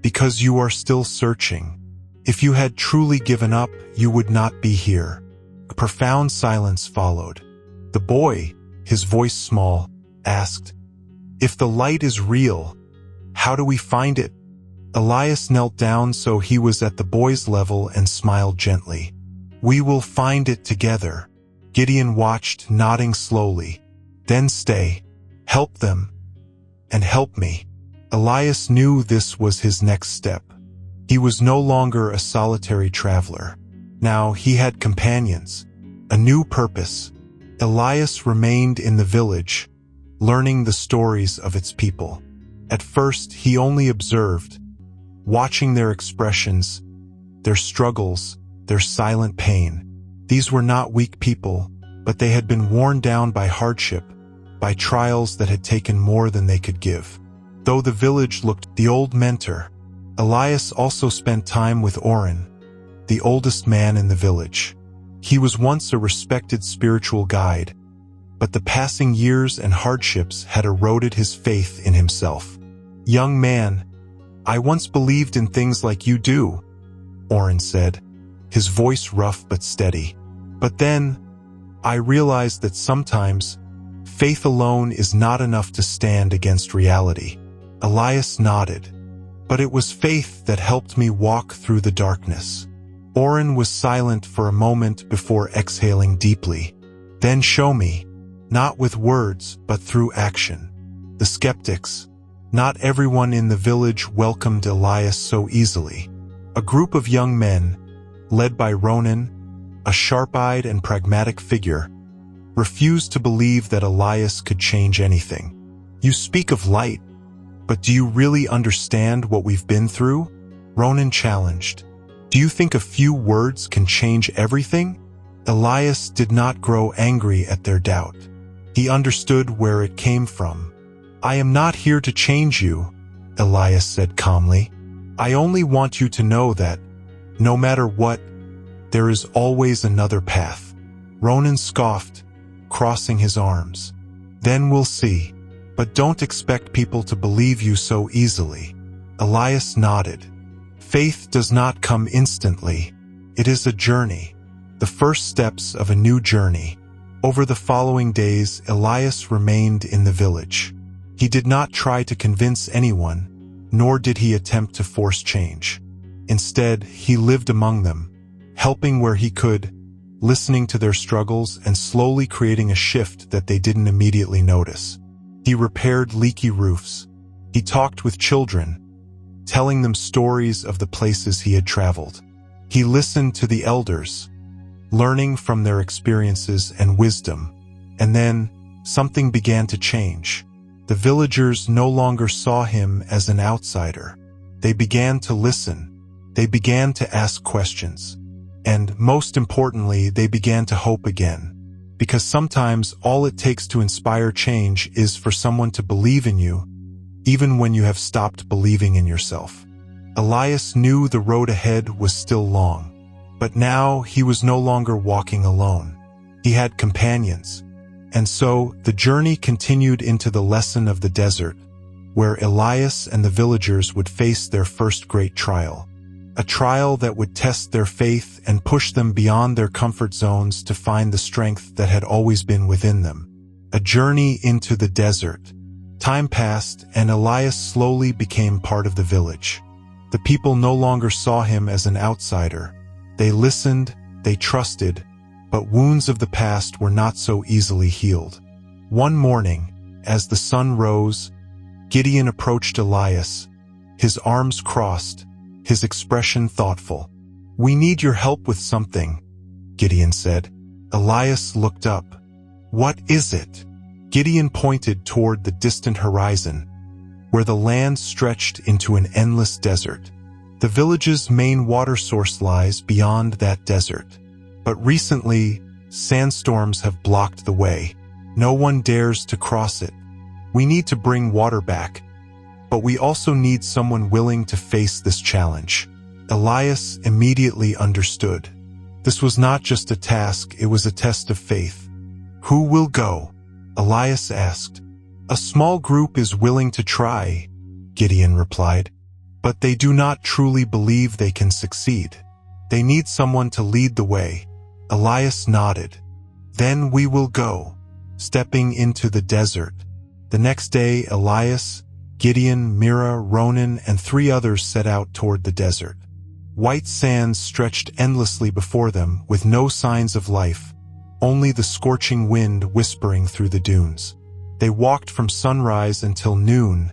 "Because you are still searching. If you had truly given up, you would not be here." A profound silence followed. The boy, his voice small, asked, "If the light is real, how do we find it?" Elias knelt down so he was at the boy's level and smiled gently. "We will find it together." Gideon watched, nodding slowly. "Then stay. Help them. And help me." Elias knew this was his next step. He was no longer a solitary traveler. Now he had companions, a new purpose. Elias remained in the village, learning the stories of its people. At first, he only observed, watching their expressions, their struggles, their silent pain. These were not weak people, but they had been worn down by hardship, by trials that had taken more than they could give. Though the village looked the old mentor, Elias also spent time with Oren, the oldest man in the village. He was once a respected spiritual guide, but the passing years and hardships had eroded his faith in himself. "Young man, I once believed in things like you do," Oren said, his voice rough but steady. "But then, I realized that sometimes, faith alone is not enough to stand against reality." Elias nodded. "But it was faith that helped me walk through the darkness." Oren was silent for a moment before exhaling deeply. "Then show me, not with words, but through action." The skeptics, not everyone in the village welcomed Elias so easily. A group of young men, led by Ronan, a sharp-eyed and pragmatic figure, refused to believe that Elias could change anything. "You speak of light, but do you really understand what we've been through?" Ronan challenged. "Do you think a few words can change everything?" Elias did not grow angry at their doubt. He understood where it came from. "I am not here to change you," Elias said calmly. "I only want you to know that, no matter what, there is always another path." Ronan scoffed, crossing his arms. "Then we'll see. But don't expect people to believe you so easily." Elias nodded. "Faith does not come instantly. It is a journey, the first steps of a new journey." Over the following days, Elias remained in the village. He did not try to convince anyone, nor did he attempt to force change. Instead, he lived among them, helping where he could, listening to their struggles and slowly creating a shift that they didn't immediately notice. He repaired leaky roofs. He talked with children, telling them stories of the places he had traveled. He listened to the elders, learning from their experiences and wisdom. And then, something began to change. The villagers no longer saw him as an outsider. They began to listen. They began to ask questions. And, most importantly, they began to hope again. Because sometimes all it takes to inspire change is for someone to believe in you, even when you have stopped believing in yourself. Elias knew the road ahead was still long. But now he was no longer walking alone. He had companions. And so the journey continued into the lesson of the desert, where Elias and the villagers would face their first great trial. A trial that would test their faith and push them beyond their comfort zones to find the strength that had always been within them. A journey into the desert. Time passed, and Elias slowly became part of the village. The people no longer saw him as an outsider. They listened, they trusted, but wounds of the past were not so easily healed. One morning, as the sun rose, Gideon approached Elias, his arms crossed, his expression thoughtful. "We need your help with something," Gideon said. Elias looked up. "What is it?" Gideon pointed toward the distant horizon, where the land stretched into an endless desert. The village's main water source lies beyond that desert. But recently, sandstorms have blocked the way. No one dares to cross it. We need to bring water back, but we also need someone willing to face this challenge. Elias immediately understood. This was not just a task, it was a test of faith. "Who will go?" Elias asked. "A small group is willing to try," Gideon replied. "But they do not truly believe they can succeed. They need someone to lead the way." Elias nodded. "Then we will go," stepping into the desert. The next day, Elias, Gideon, Mira, Ronan, and 3 others set out toward the desert. White sands stretched endlessly before them, with no signs of life, only the scorching wind whispering through the dunes. They walked from sunrise until noon,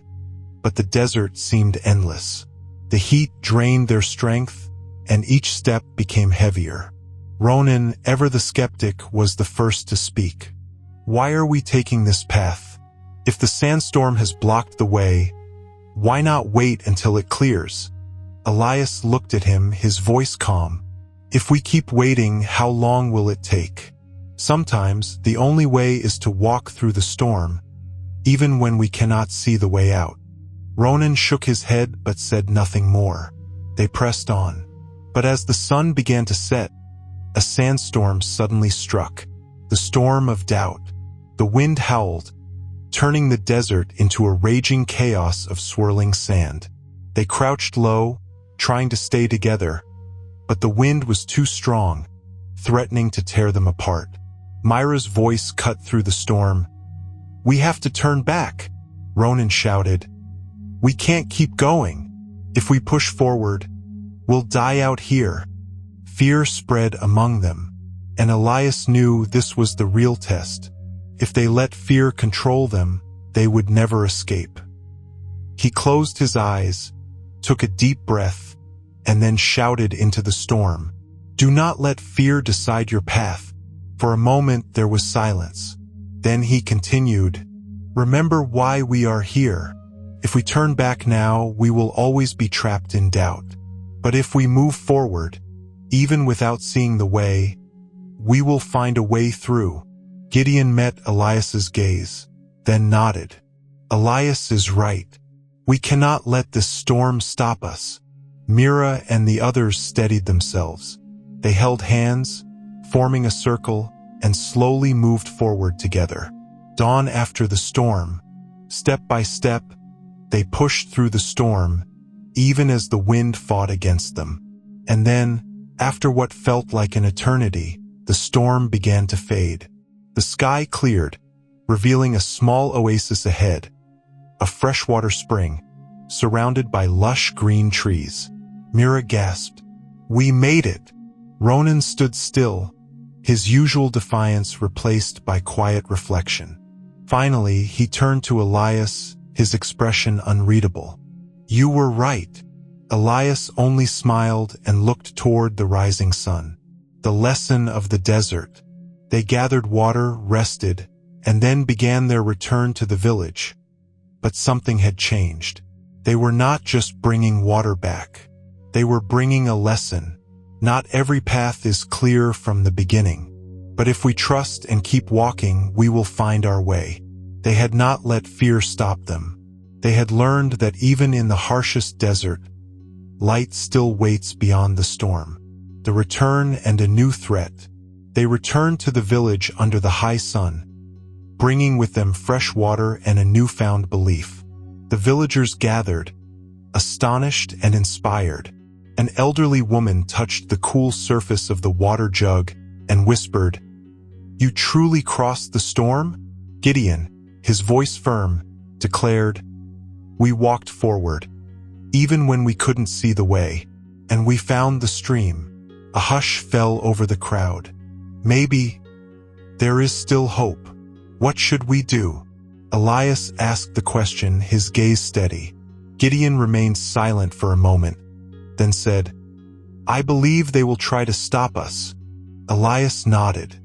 but the desert seemed endless. The heat drained their strength, and each step became heavier. Ronan, ever the skeptic, was the first to speak. "Why are we taking this path? If the sandstorm has blocked the way, why not wait until it clears?" Elias looked at him, his voice calm. "If we keep waiting, how long will it take? Sometimes the only way is to walk through the storm, even when we cannot see the way out." Ronan shook his head but said nothing more. They pressed on. But as the sun began to set, a sandstorm suddenly struck, the storm of doubt. The wind howled, turning the desert into a raging chaos of swirling sand. They crouched low, trying to stay together, but the wind was too strong, threatening to tear them apart. Myra's voice cut through the storm. "We have to turn back," Ronan shouted. "We can't keep going. If we push forward, we'll die out here." Fear spread among them, and Elias knew this was the real test. If they let fear control them, they would never escape. He closed his eyes, took a deep breath, and then shouted into the storm, "Do not let fear decide your path." For a moment there was silence. Then he continued, "Remember why we are here. If we turn back now, we will always be trapped in doubt. But if we move forward, even without seeing the way, we will find a way through." Gideon met Elias's gaze, then nodded. "Elias is right. We cannot let this storm stop us." Mira and the others steadied themselves. They held hands, forming a circle, and slowly moved forward together. Dawn after the storm, step by step, they pushed through the storm, even as the wind fought against them. And then, after what felt like an eternity, the storm began to fade. The sky cleared, revealing a small oasis ahead, a freshwater spring, surrounded by lush green trees. Mira gasped, "We made it!" Ronan stood still, his usual defiance replaced by quiet reflection. Finally, he turned to Elias, his expression unreadable. "You were right." Elias only smiled and looked toward the rising sun. the lesson of the desert. They gathered water, rested, and then began their return to the village. But something had changed. They were not just bringing water back. They were bringing a lesson. Not every path is clear from the beginning. But if we trust and keep walking, we will find our way. They had not let fear stop them. They had learned that even in the harshest desert, light still waits beyond the storm. The return and a new threat. They returned to the village under the high sun, bringing with them fresh water and a newfound belief. The villagers gathered, astonished and inspired. An elderly woman touched the cool surface of the water jug and whispered, "You truly crossed the storm?" Gideon, his voice firm, declared, "We walked forward, even when we couldn't see the way, and we found the stream." A hush fell over the crowd. "Maybe there is still hope. What should we do?" Elias asked the question, his gaze steady. Gideon remained silent for a moment, then said, "I believe they will try to stop us." Elias nodded.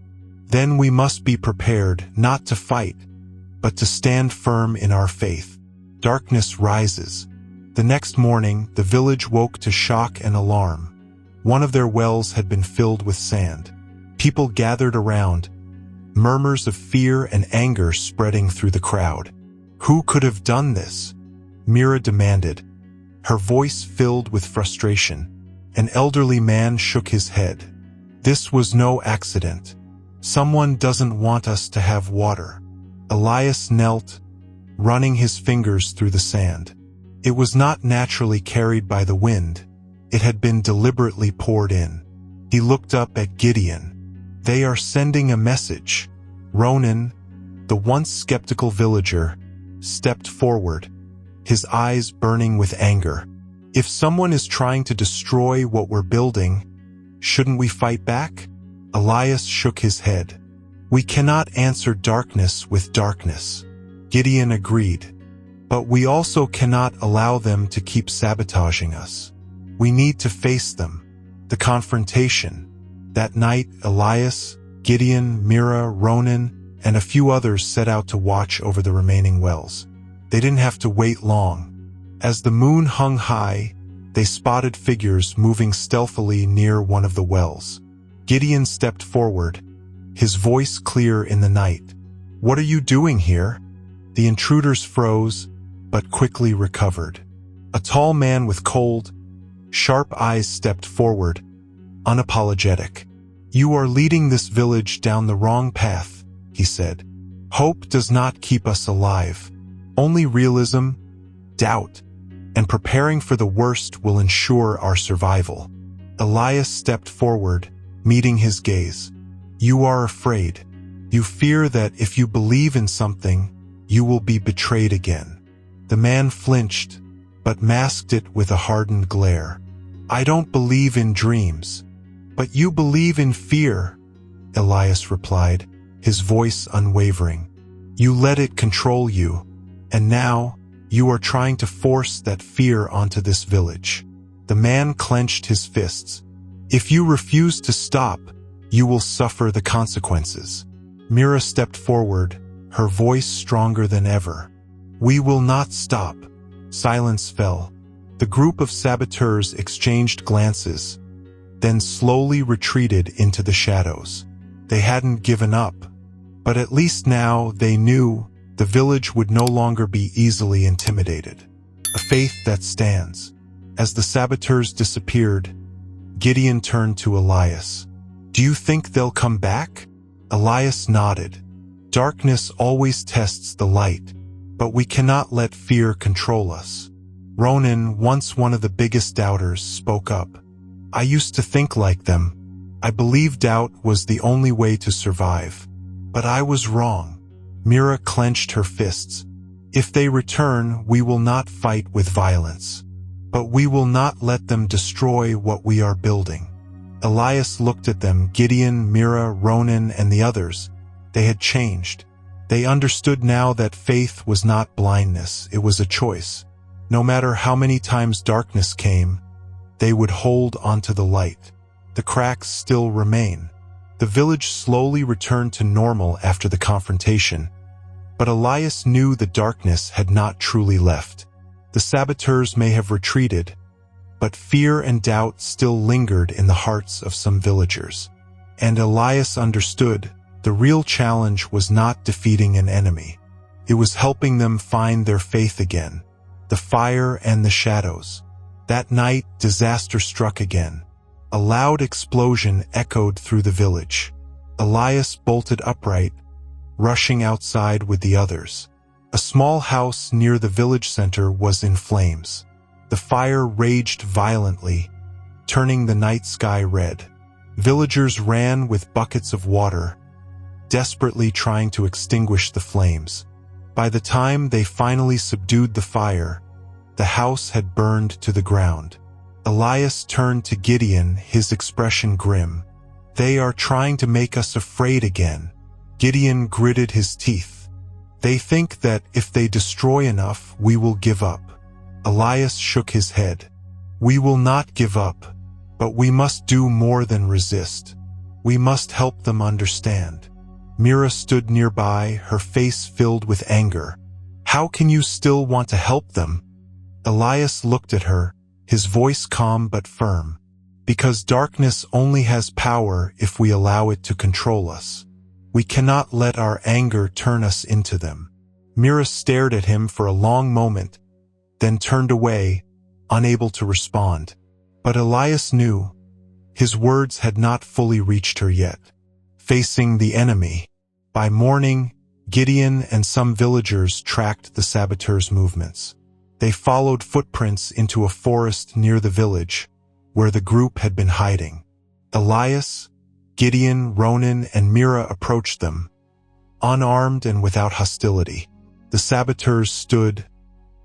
"Then we must be prepared not to fight, but to stand firm in our faith." Darkness rises. The next morning, the village woke to shock and alarm. One of their wells had been filled with sand. People gathered around, murmurs of fear and anger spreading through the crowd. "Who could have done this?" Mira demanded, her voice filled with frustration. An elderly man shook his head. "This was no accident. Someone doesn't want us to have water." Elias knelt, running his fingers through the sand. It was not naturally carried by the wind. It had been deliberately poured in. He looked up at Gideon. "They are sending a message." Ronan, the once skeptical villager, stepped forward, his eyes burning with anger. "If someone is trying to destroy what we're building, shouldn't we fight back?" Elias shook his head. "We cannot answer darkness with darkness." Gideon agreed. "But we also cannot allow them to keep sabotaging us. We need to face them." The confrontation. That night, Elias, Gideon, Mira, Ronan, and a few others set out to watch over the remaining wells. They didn't have to wait long. As the moon hung high, they spotted figures moving stealthily near one of the wells. Gideon stepped forward, his voice clear in the night. "What are you doing here?" The intruders froze, but quickly recovered. A tall man with cold, sharp eyes stepped forward, unapologetic. "You are leading this village down the wrong path," he said. "Hope does not keep us alive. Only realism, doubt, and preparing for the worst will ensure our survival." Elias stepped forward, meeting his gaze. "You are afraid. You fear that if you believe in something, you will be betrayed again." The man flinched, but masked it with a hardened glare. "I don't believe in dreams. But you believe in fear," Elias replied, his voice unwavering. "You let it control you, and now you are trying to force that fear onto this village." The man clenched his fists. "If you refuse to stop, you will suffer the consequences." Mira stepped forward, her voice stronger than ever. "We will not stop." Silence fell. The group of saboteurs exchanged glances, then slowly retreated into the shadows. They hadn't given up, but at least now they knew the village would no longer be easily intimidated. A faith that stands. As the saboteurs disappeared, Gideon turned to Elias. "Do you think they'll come back?" Elias nodded. "Darkness always tests the light, but we cannot let fear control us." Ronan, once one of the biggest doubters, spoke up. "I used to think like them. I believed doubt was the only way to survive. But I was wrong." Mira clenched her fists. "If they return, we will not fight with violence. But we will not let them destroy what we are building." Elias looked at them, Gideon, Mira, Ronan, and the others. They had changed. They understood now that faith was not blindness, it was a choice. No matter how many times darkness came, they would hold onto the light. The cracks still remain. The village slowly returned to normal after the confrontation, but Elias knew the darkness had not truly left. The saboteurs may have retreated, but fear and doubt still lingered in the hearts of some villagers. And Elias understood the real challenge was not defeating an enemy. It was helping them find their faith again. The fire and the shadows. That night, disaster struck again. A loud explosion echoed through the village. Elias bolted upright, rushing outside with the others. A small house near the village center was in flames. The fire raged violently, turning the night sky red. Villagers ran with buckets of water, desperately trying to extinguish the flames. By the time they finally subdued the fire, the house had burned to the ground. Elias turned to Gideon, his expression grim. "They are trying to make us afraid again." Gideon gritted his teeth. "They think that if they destroy enough, we will give up." Elias shook his head. "We will not give up, but we must do more than resist. We must help them understand." Mira stood nearby, her face filled with anger. "How can you still want to help them?" Elias looked at her, his voice calm but firm. "Because darkness only has power if we allow it to control us. We cannot let our anger turn us into them." Mira stared at him for a long moment, then turned away, unable to respond. But Elias knew his words had not fully reached her yet. Facing the enemy. By morning, Gideon and some villagers tracked the saboteurs' movements. They followed footprints into a forest near the village, where the group had been hiding. Elias, Gideon, Ronan, and Mira approached them, unarmed and without hostility. The saboteurs stood,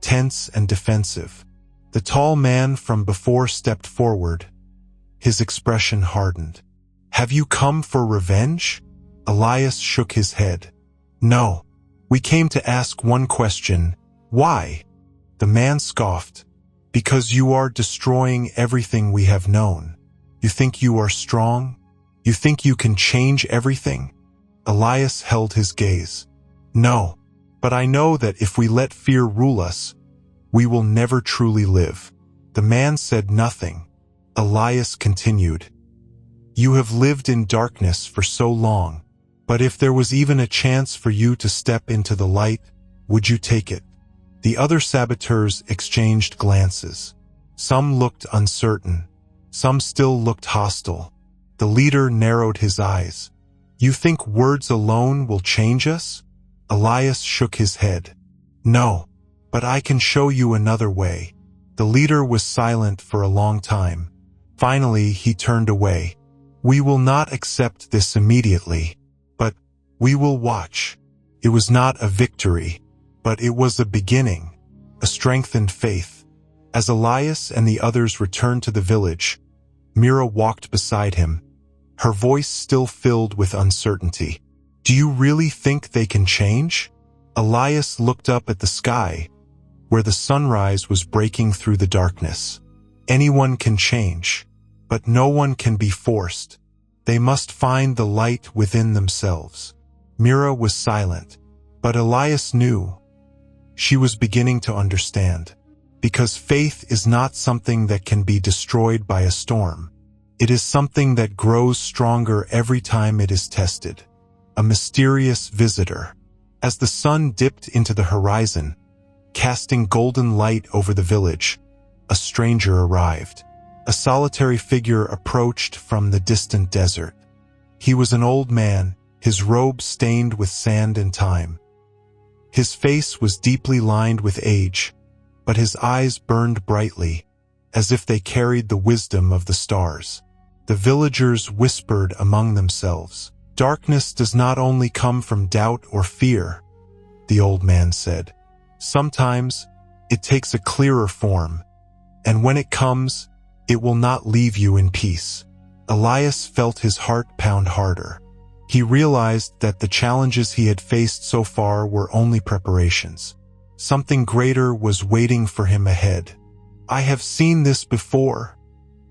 tense and defensive. The tall man from before stepped forward, his expression hardened. "Have you come for revenge?" Elias shook his head. "No. We came to ask one question. Why?" The man scoffed. "Because you are destroying everything we have known. You think you are strong? You think you can change everything?" Elias held his gaze. "No, but I know that if we let fear rule us, we will never truly live." The man said nothing. Elias continued. "You have lived in darkness for so long, but if there was even a chance for you to step into the light, would you take it?" The other saboteurs exchanged glances. Some looked uncertain. Some still looked hostile. The leader narrowed his eyes. "You think words alone will change us?" Elias shook his head. "No, but I can show you another way." The leader was silent for a long time. Finally, he turned away. "We will not accept this immediately, but we will watch." It was not a victory, but it was a beginning, a strengthened faith. As Elias and the others returned to the village, Mira walked beside him, her voice still filled with uncertainty. "Do you really think they can change?" Elias looked up at the sky, where the sunrise was breaking through the darkness. "Anyone can change, but no one can be forced. They must find the light within themselves." Mira was silent, but Elias knew. She was beginning to understand. Because faith is not something that can be destroyed by a storm. It is something that grows stronger every time it is tested. A mysterious visitor. As the sun dipped into the horizon, casting golden light over the village, a stranger arrived. A solitary figure approached from the distant desert. He was an old man, his robe stained with sand and time. His face was deeply lined with age, but his eyes burned brightly, as if they carried the wisdom of the stars. The villagers whispered among themselves. "Darkness does not only come from doubt or fear," the old man said. "Sometimes it takes a clearer form, and when it comes, it will not leave you in peace." Elias felt his heart pound harder. He realized that the challenges he had faced so far were only preparations. Something greater was waiting for him ahead. "I have seen this before,"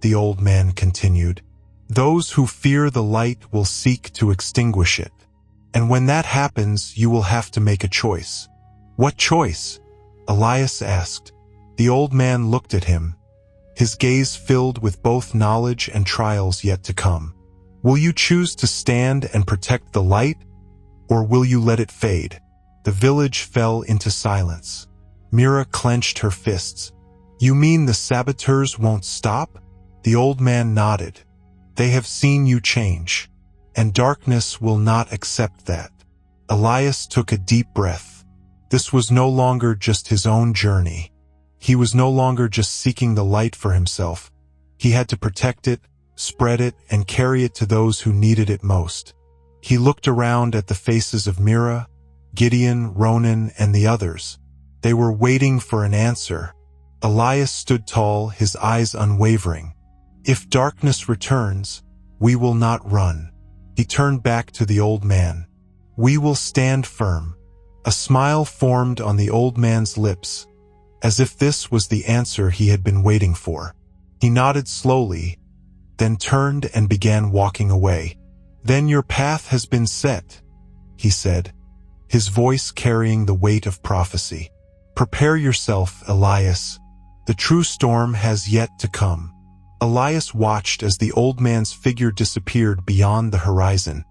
the old man continued. Those who fear the light will seek to extinguish it. And when that happens, you will have to make a choice. What choice? Elias asked. The old man looked at him, his gaze filled with both knowledge and trials yet to come. Will you choose to stand and protect the light, or will you let it fade? The village fell into silence. Mira clenched her fists. You mean the saboteurs won't stop? The old man nodded. They have seen you change, and darkness will not accept that. Elias took a deep breath. This was no longer just his own journey. He was no longer just seeking the light for himself. He had to protect it, spread it, and carry it to those who needed it most. He looked around at the faces of Mira, Gideon, Ronan, and the others. They were waiting for an answer. Elias stood tall, his eyes unwavering. If darkness returns, we will not run. He turned back to the old man. We will stand firm. A smile formed on the old man's lips, as if this was the answer he had been waiting for. He nodded slowly, then turned and began walking away. Then your path has been set, he said, his voice carrying the weight of prophecy. Prepare yourself, Elias. The true storm has yet to come. Elias watched as the old man's figure disappeared beyond the horizon,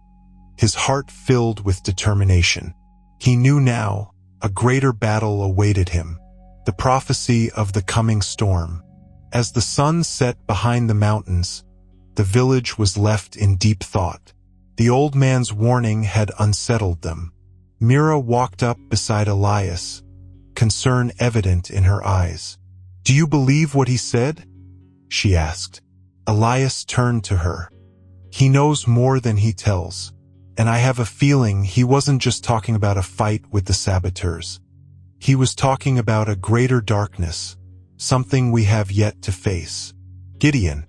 his heart filled with determination. He knew now a greater battle awaited him, the prophecy of the coming storm. As the sun set behind the mountains, the village was left in deep thought. The old man's warning had unsettled them. Mira walked up beside Elias, concern evident in her eyes. Do you believe what he said? She asked. Elias turned to her. He knows more than he tells, and I have a feeling he wasn't just talking about a fight with the saboteurs. He was talking about a greater darkness, something we have yet to face. Gideon,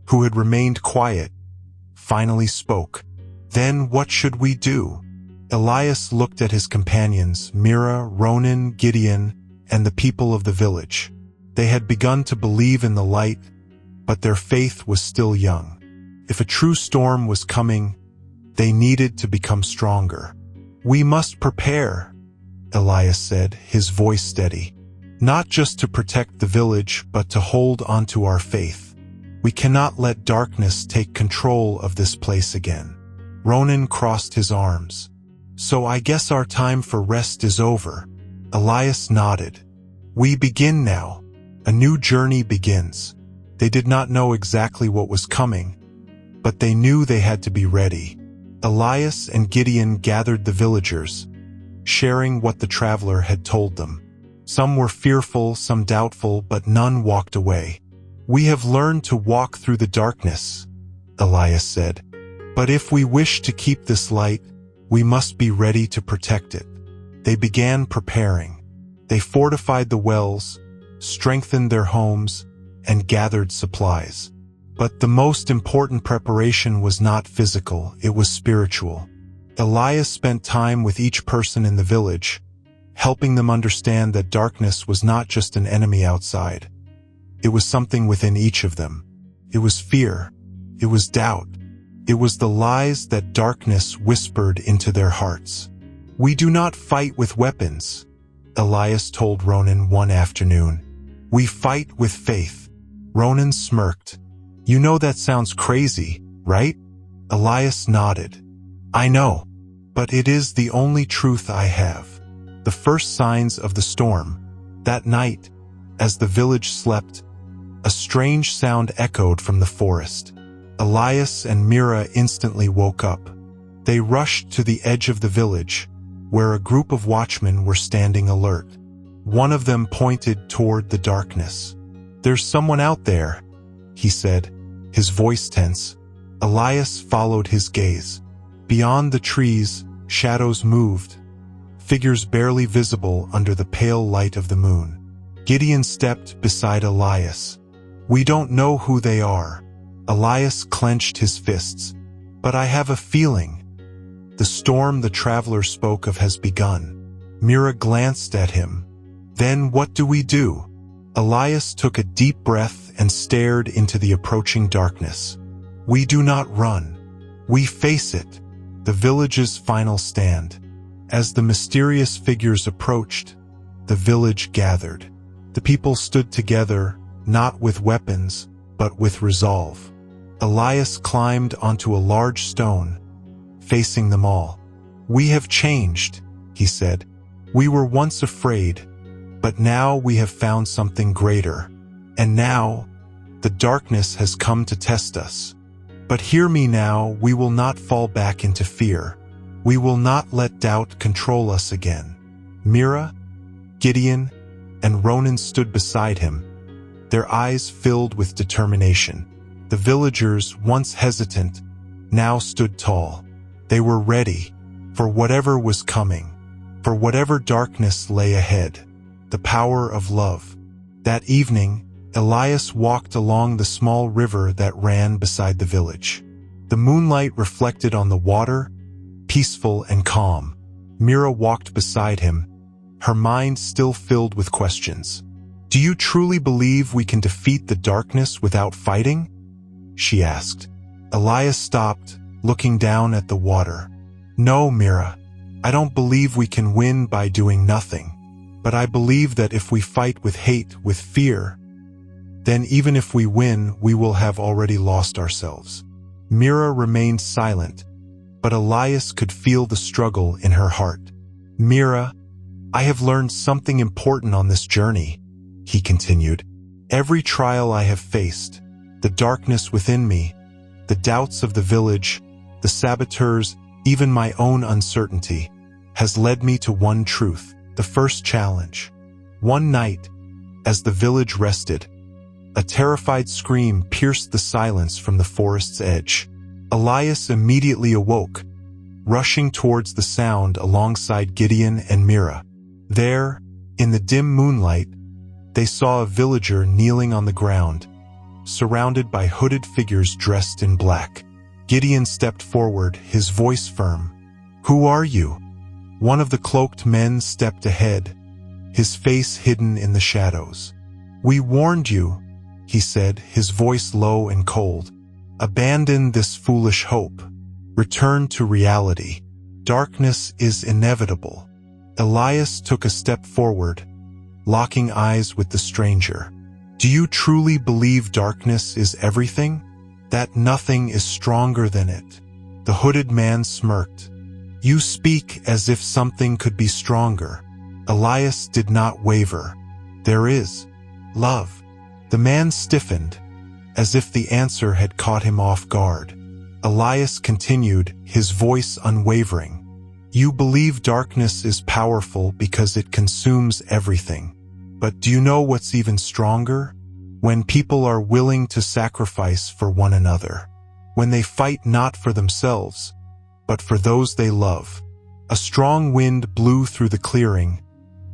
who had remained quiet, finally spoke. Then what should we do? Elias looked at his companions, Mira, Ronan, Gideon, and the people of the village. They had begun to believe in the light, but their faith was still young. If a true storm was coming, they needed to become stronger. We must prepare, Elias said, his voice steady. Not just to protect the village, but to hold onto our faith. We cannot let darkness take control of this place again. Ronan crossed his arms. So I guess our time for rest is over. Elias nodded. We begin now. A new journey begins. They did not know exactly what was coming, but they knew they had to be ready. Elias and Gideon gathered the villagers, sharing what the traveler had told them. Some were fearful, some doubtful, but none walked away. We have learned to walk through the darkness, Elias said. But if we wish to keep this light, we must be ready to protect it. They began preparing. They fortified the wells, strengthened their homes, and gathered supplies. But the most important preparation was not physical, it was spiritual. Elias spent time with each person in the village, helping them understand that darkness was not just an enemy outside. It was something within each of them. It was fear. It was doubt. It was the lies that darkness whispered into their hearts. We do not fight with weapons, Elias told Ronan one afternoon. We fight with faith. Ronan smirked. You know that sounds crazy, right? Elias nodded. I know, but it is the only truth I have. The first signs of the storm. That night, as the village slept, a strange sound echoed from the forest. Elias and Mira instantly woke up. They rushed to the edge of the village, where a group of watchmen were standing alert. One of them pointed toward the darkness. There's someone out there, he said, his voice tense. Elias followed his gaze. Beyond the trees, shadows moved, figures barely visible under the pale light of the moon. Gideon stepped beside Elias. We don't know who they are. Elias clenched his fists. But I have a feeling. The storm the traveler spoke of has begun. Mira glanced at him. Then what do we do? Elias took a deep breath and stared into the approaching darkness. We do not run. We face it, the village's final stand. As the mysterious figures approached, the village gathered. The people stood together, not with weapons, but with resolve. Elias climbed onto a large stone, facing them all. "We have changed," he said. "We were once afraid, but now we have found something greater. And now, the darkness has come to test us. But hear me now, we will not fall back into fear. We will not let doubt control us again." Mira, Gideon, and Ronan stood beside him, their eyes filled with determination. The villagers, once hesitant, now stood tall. They were ready for whatever was coming, for whatever darkness lay ahead. The power of love. That evening, Elias walked along the small river that ran beside the village. The moonlight reflected on the water, peaceful and calm. Mira walked beside him, her mind still filled with questions. "Do you truly believe we can defeat the darkness without fighting?" she asked. Elias stopped, looking down at the water. "No, Mira, I don't believe we can win by doing nothing. But I believe that if we fight with hate, with fear, then even if we win, we will have already lost ourselves." Mira remained silent, but Elias could feel the struggle in her heart. "Mira, I have learned something important on this journey," he continued. "Every trial I have faced, the darkness within me, the doubts of the village, the saboteurs, even my own uncertainty, has led me to one truth, the first challenge. One night, as the village rested, a terrified scream pierced the silence from the forest's edge. Elias immediately awoke, rushing towards the sound alongside Gideon and Mira. There, in the dim moonlight, they saw a villager kneeling on the ground, surrounded by hooded figures dressed in black. Gideon stepped forward, his voice firm. "Who are you?" One of the cloaked men stepped ahead, his face hidden in the shadows. "We warned you," he said, his voice low and cold. "Abandon this foolish hope. Return to reality. Darkness is inevitable." Elias took a step forward, locking eyes with the stranger. "Do you truly believe darkness is everything? That nothing is stronger than it?" The hooded man smirked. "You speak as if something could be stronger." Elias did not waver. "There is love." The man stiffened, as if the answer had caught him off guard. Elias continued, his voice unwavering. "You believe darkness is powerful because it consumes everything. But do you know what's even stronger? When people are willing to sacrifice for one another. When they fight not for themselves, but for those they love." A strong wind blew through the clearing,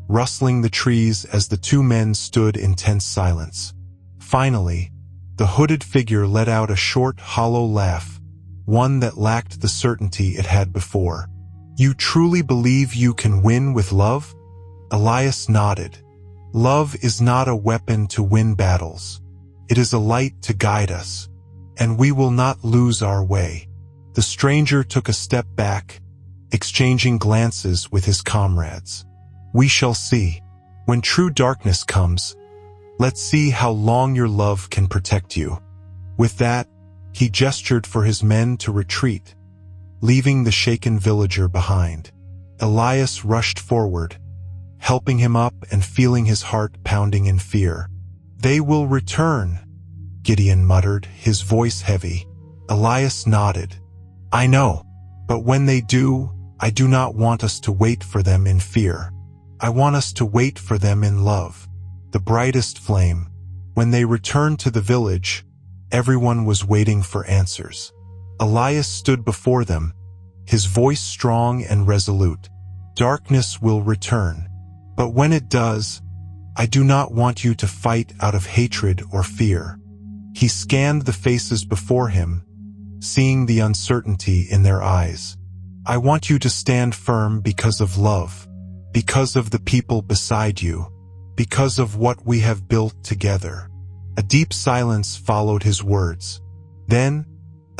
rustling the trees as the two men stood in tense silence. Finally, the hooded figure let out a short, hollow laugh, one that lacked the certainty it had before. "You truly believe you can win with love?" Elias nodded. "Love is not a weapon to win battles. It is a light to guide us, and we will not lose our way." The stranger took a step back, exchanging glances with his comrades. "We shall see. When true darkness comes, let's see how long your love can protect you." With that, he gestured for his men to retreat, leaving the shaken villager behind. Elias rushed forward, helping him up and feeling his heart pounding in fear. "They will return," Gideon muttered, his voice heavy. Elias nodded. "I know, but when they do, I do not want us to wait for them in fear. I want us to wait for them in love, the brightest flame." When they returned to the village, everyone was waiting for answers. Elias stood before them, his voice strong and resolute. "Darkness will return. But when it does, I do not want you to fight out of hatred or fear." He scanned the faces before him, seeing the uncertainty in their eyes. "I want you to stand firm because of love, because of the people beside you, because of what we have built together." A deep silence followed his words. Then,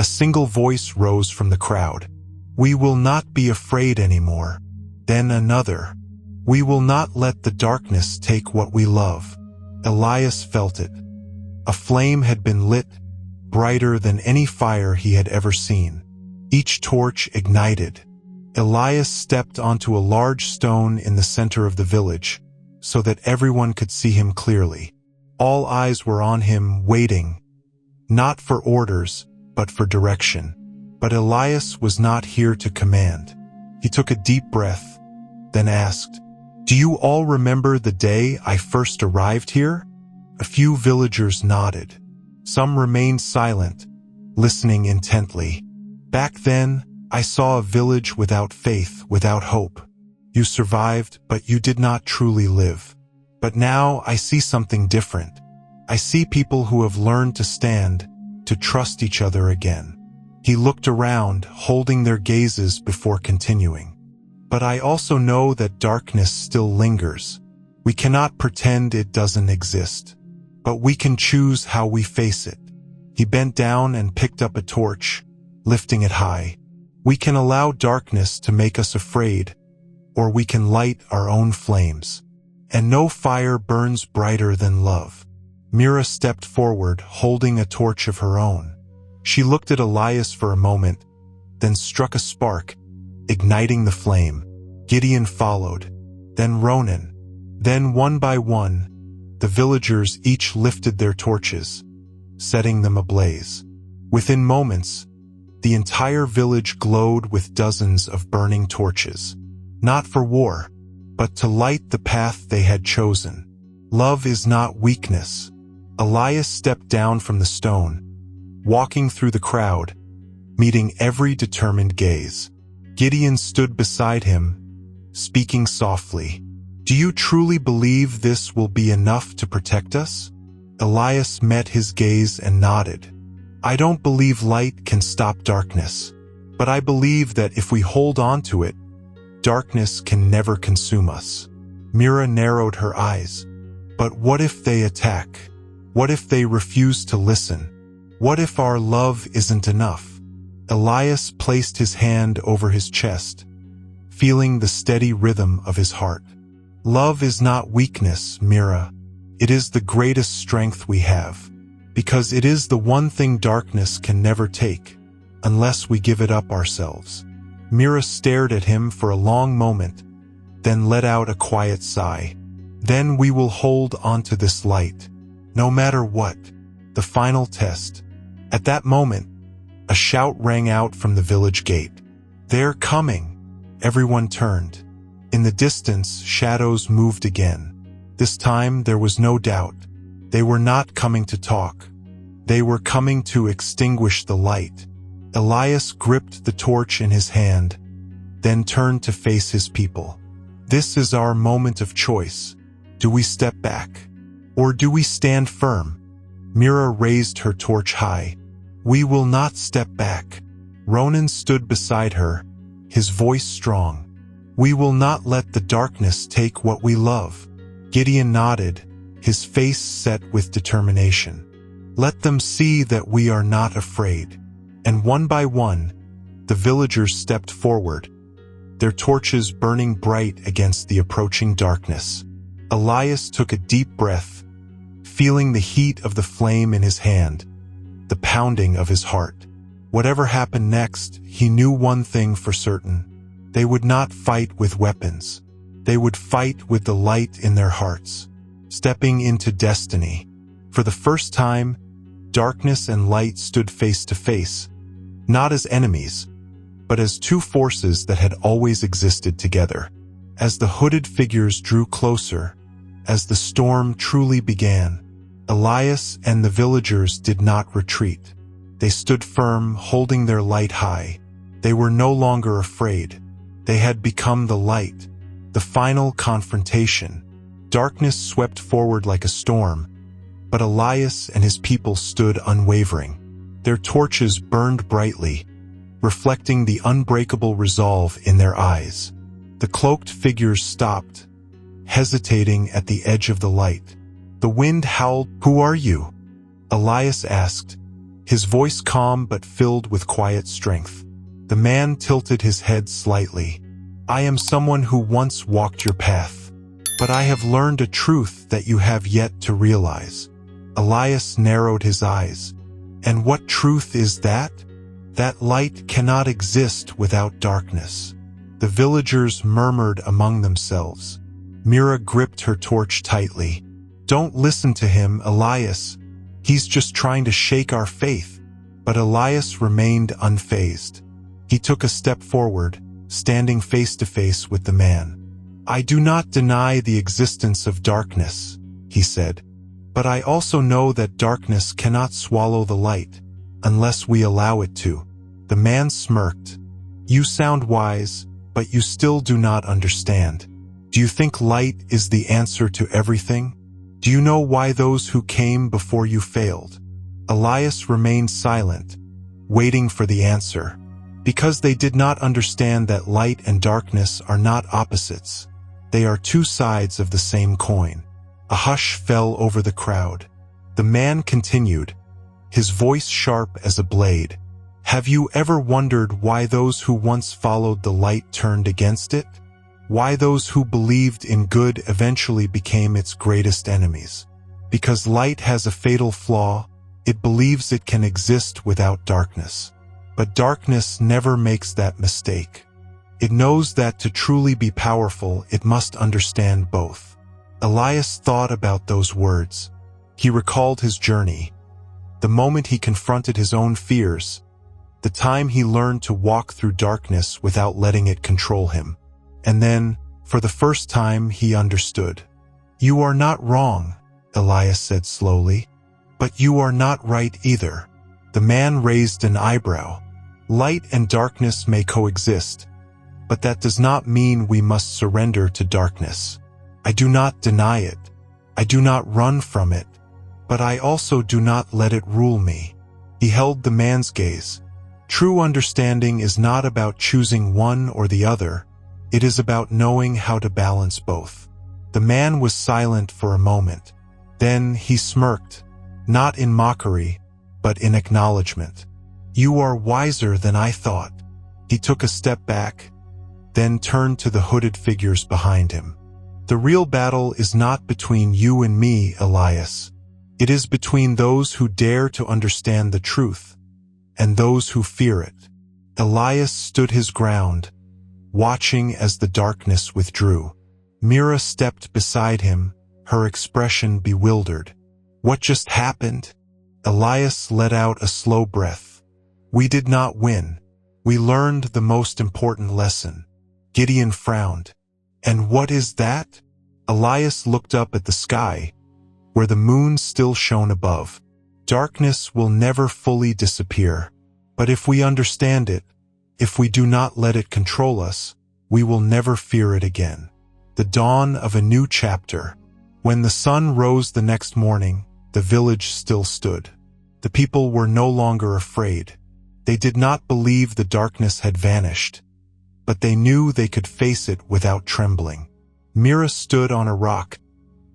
A single voice rose from the crowd. "We will not be afraid anymore." Then another. "We will not let the darkness take what we love." Elias felt it. A flame had been lit, brighter than any fire he had ever seen. Each torch ignited. Elias stepped onto a large stone in the center of the village, so that everyone could see him clearly. All eyes were on him, waiting, not for orders, but for direction. But Elias was not here to command. He took a deep breath, then asked, "Do you all remember the day I first arrived here?" A few villagers nodded. Some remained silent, listening intently. "Back then, I saw a village without faith, without hope. You survived, but you did not truly live. But now I see something different. I see people who have learned to stand, to trust each other again." He looked around, holding their gazes before continuing. "But I also know that darkness still lingers. We cannot pretend it doesn't exist, but we can choose how we face it." He bent down and picked up a torch, lifting it high. "We can allow darkness to make us afraid, or we can light our own flames. And no fire burns brighter than love." Mira stepped forward, holding a torch of her own. She looked at Elias for a moment, then struck a spark, igniting the flame. Gideon followed, then Ronan. Then one by one, the villagers each lifted their torches, setting them ablaze. Within moments, the entire village glowed with dozens of burning torches. Not for war, but to light the path they had chosen. Love is not weakness. Elias stepped down from the stone, walking through the crowd, meeting every determined gaze. Gideon stood beside him, speaking softly. "Do you truly believe this will be enough to protect us?" Elias met his gaze and nodded. "I don't believe light can stop darkness, but I believe that if we hold on to it, darkness can never consume us." Mira narrowed her eyes. "But what if they attack? What if they refuse to listen? What if our love isn't enough?" Elias placed his hand over his chest, feeling the steady rhythm of his heart. "Love is not weakness, Mira. It is the greatest strength we have, because it is the one thing darkness can never take, unless we give it up ourselves." Mira stared at him for a long moment, then let out a quiet sigh. "Then we will hold onto this light, no matter what." The final test. At that moment, a shout rang out from the village gate. "They're coming!" Everyone turned. In the distance, shadows moved again. This time, there was no doubt. They were not coming to talk. They were coming to extinguish the light. Elias gripped the torch in his hand, then turned to face his people. "This is our moment of choice. Do we step back? Or do we stand firm?" Mira raised her torch high. "We will not step back." Ronan stood beside her, his voice strong. "We will not let the darkness take what we love." Gideon nodded, his face set with determination. "Let them see that we are not afraid." And one by one, the villagers stepped forward, their torches burning bright against the approaching darkness. Elias took a deep breath, feeling the heat of the flame in his hand, the pounding of his heart. Whatever happened next, he knew one thing for certain. They would not fight with weapons. They would fight with the light in their hearts, stepping into destiny. For the first time, darkness and light stood face to face, not as enemies, but as two forces that had always existed together. As the hooded figures drew closer, as the storm truly began, Elias and the villagers did not retreat. They stood firm, holding their light high. They were no longer afraid. They had become the light, the final confrontation. Darkness swept forward like a storm, but Elias and his people stood unwavering. Their torches burned brightly, reflecting the unbreakable resolve in their eyes. The cloaked figures stopped, hesitating at the edge of the light. The wind howled. "Who are you?" Elias asked, his voice calm but filled with quiet strength. The man tilted his head slightly. I am someone who once walked your path, but I have learned a truth that you have yet to realize. Elias narrowed his eyes. And what truth is that? That light cannot exist without darkness. The villagers murmured among themselves. Mira gripped her torch tightly. Don't listen to him, Elias. He's just trying to shake our faith. But Elias remained unfazed. He took a step forward, standing face to face with the man. I do not deny the existence of darkness, he said. But I also know that darkness cannot swallow the light, unless we allow it to. The man smirked. You sound wise, but you still do not understand. Do you think light is the answer to everything? Do you know why those who came before you failed? Elias remained silent, waiting for the answer. Because they did not understand that light and darkness are not opposites. They are two sides of the same coin. A hush fell over the crowd. The man continued, his voice sharp as a blade. Have you ever wondered why those who once followed the light turned against it? Why those who believed in good eventually became its greatest enemies? Because light has a fatal flaw. It believes it can exist without darkness. But darkness never makes that mistake. It knows that to truly be powerful, it must understand both. Elias thought about those words. He recalled his journey, the moment he confronted his own fears, the time he learned to walk through darkness without letting it control him. And then, for the first time, he understood. You are not wrong, Elias said slowly, but you are not right either. The man raised an eyebrow. Light and darkness may coexist, but that does not mean we must surrender to darkness. I do not deny it. I do not run from it, but I also do not let it rule me. He held the man's gaze. True understanding is not about choosing one or the other. It is about knowing how to balance both. The man was silent for a moment. Then he smirked, not in mockery, but in acknowledgement. You are wiser than I thought. He took a step back, then turned to the hooded figures behind him. The real battle is not between you and me, Elias. It is between those who dare to understand the truth and those who fear it. Elias stood his ground, watching as the darkness withdrew. Mira stepped beside him, her expression bewildered. What just happened? Elias let out a slow breath. We did not win. We learned the most important lesson. Gideon frowned. And what is that? Elias looked up at the sky, where the moon still shone above. Darkness will never fully disappear, but if we understand it, if we do not let it control us, we will never fear it again. The dawn of a new chapter. When the sun rose the next morning, the village still stood. The people were no longer afraid. They did not believe the darkness had vanished, but they knew they could face it without trembling. Mira stood on a rock,